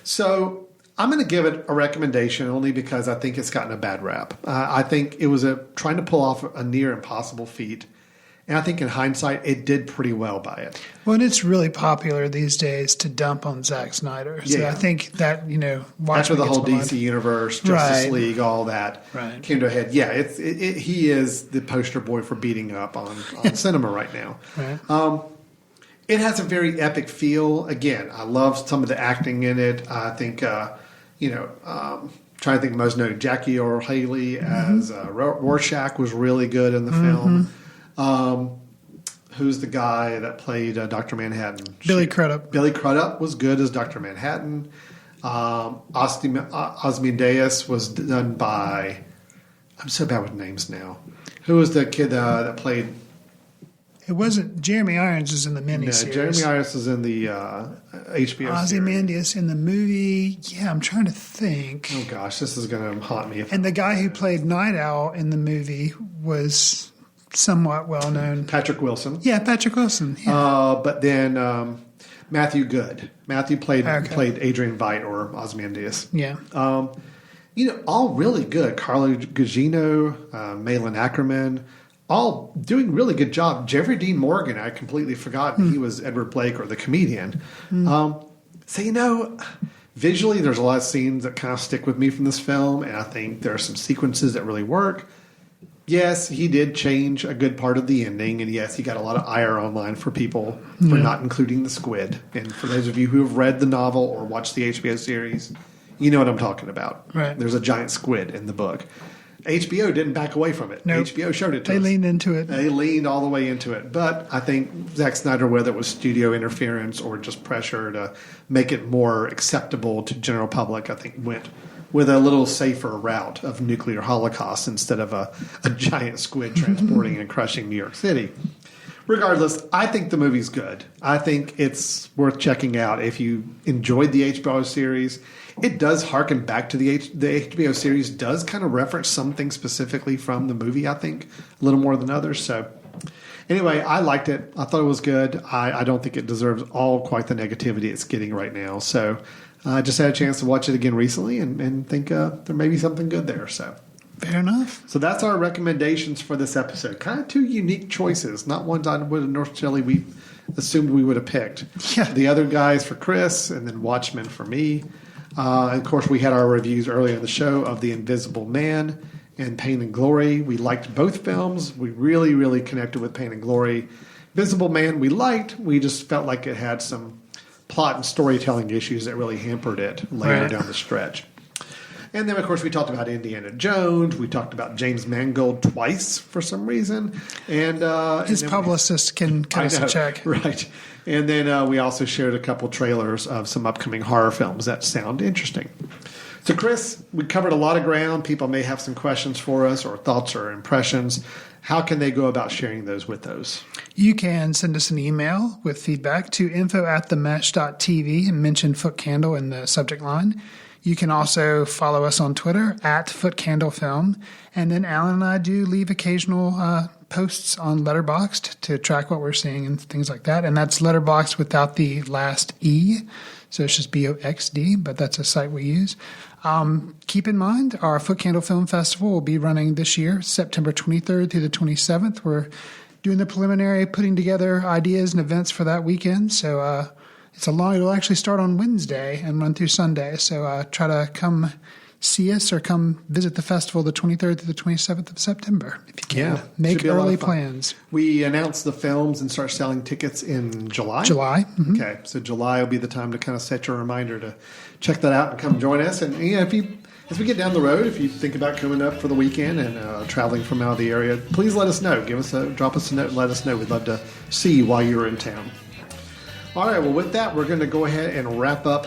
So I'm going to give it a recommendation only because I think it's gotten a bad rap. I think it was trying to pull off a near impossible feat. And I think in hindsight, it did pretty well by it.
Well, and it's really popular these days to dump on Zack Snyder. So I think that,
after the whole DC Universe, Justice League, all that came to a head. Yeah, he is the poster boy for beating up on cinema right now.
Right.
It has a very epic feel. Again, I love some of the acting in it. I think, trying to think of most noted, Jackie Earle Haley as Rorschach was really good in the film. Who's the guy that played Dr. Manhattan?
Billy Crudup.
Billy Crudup was good as Dr. Manhattan. Ozymandias was done by... I'm so bad with names now. Who was the kid that played...
It wasn't... Jeremy Irons is in the miniseries.
No, Jeremy Irons is in the HBO series.
Ozymandias in the movie... Yeah, I'm trying to think.
Oh, gosh. This is going to haunt me.
And the guy who played Night Owl in the movie was... somewhat well known.
Patrick Wilson.
Yeah, Patrick Wilson. Yeah.
But then Matthew Good. Matthew played Adrian Veidt or Ozymandias.
Yeah.
All really good. Carlo Gugino, Malin Ackerman, all doing really good job. Jeffrey Dean Morgan, I completely forgot he was Edward Blake or the comedian. So, visually there's a lot of scenes that kind of stick with me from this film, and I think there are some sequences that really work. Yes, he did change a good part of the ending, and yes, he got a lot of ire online for people for not including the squid. And for those of you who have read the novel or watched the HBO series, you know what I'm talking about.
Right.
There's a giant squid in the book. HBO didn't back away from it.
Nope.
HBO showed it to us.
They leaned into it.
They leaned all the way into it. But I think Zack Snyder, whether it was studio interference or just pressure to make it more acceptable to general public, I think went with a little safer route of nuclear holocaust instead of a giant squid transporting and crushing New York City. Regardless, I think the movie's good. I think it's worth checking out if you enjoyed the HBO series. It does harken back to the HBO series, does kind of reference something specifically from the movie, I think, a little more than others. So anyway, I liked it. I thought it was good. I don't think it deserves all quite the negativity it's getting right now. So I just had a chance to watch it again recently and think there may be something good there. So
fair enough.
So that's our recommendations for this episode. Kind of two unique choices, not ones I would have necessarily assumed we would have picked.
Yeah.
The other guys for Chris, and then Watchmen for me. Of course, we had our reviews earlier in the show of The Invisible Man and Pain and Glory. We liked both films. We really, really connected with Pain and Glory. Invisible Man we liked. We just felt like it had some plot and storytelling issues that really hampered it later down the stretch. And then, of course, we talked about Indiana Jones. We talked about James Mangold twice for some reason. And
his publicist can cut us a check.
Right. And then we also shared a couple trailers of some upcoming horror films that sound interesting. So, Chris, we covered a lot of ground. People may have some questions for us or thoughts or impressions. How can they go about sharing those with those?
You can send us an email with feedback to info@themesh.tv and mention Footcandle in the subject line. You can also follow us on Twitter @FootcandleFilm. And then Alan and I do leave occasional posts on Letterboxd to track what we're seeing and things like that. And that's Letterboxd without the last E. So it's just BOXD, but that's a site we use. Keep in mind, our Footcandle Film Festival will be running this year, September 23rd through the 27th. We're doing the preliminary, putting together ideas and events for that weekend. So it'll actually start on Wednesday and run through Sunday. So try to come see us or come visit the festival the 23rd to the 27th of September if you can. Make early plans.
We announce the films and start selling tickets in July.
Mm-hmm.
Okay, so July will be the time to kind of set your reminder to check that out and come join us. And as we get down the road, if you think about coming up for the weekend and traveling from out of the area, please let us know. Drop us a note and let us know. We'd love to see you while you're in town. All right, well, with that, we're going to go ahead and wrap up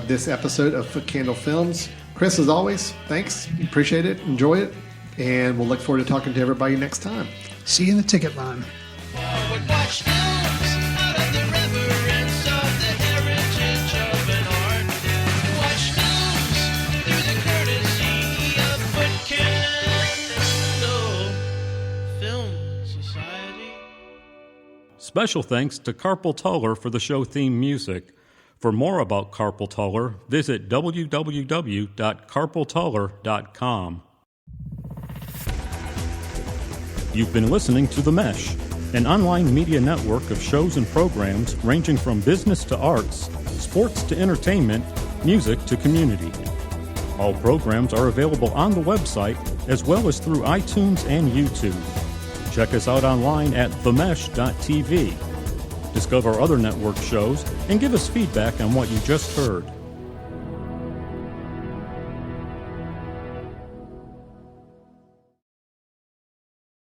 this episode of Footcandle Films. Chris, as always, thanks. Appreciate it. Enjoy it. And we'll look forward to talking to everybody next time.
See you in the ticket line.
Special thanks to Carpal Tuller for the show theme music. For more about Carpal Tuller, visit www.carpaltuller.com. You've been listening to The Mesh, an online media network of shows and programs ranging from business to arts, sports to entertainment, music to community. All programs are available on the website as well as through iTunes and YouTube. Check us out online at themesh.tv. Discover other network shows and give us feedback on what you just heard.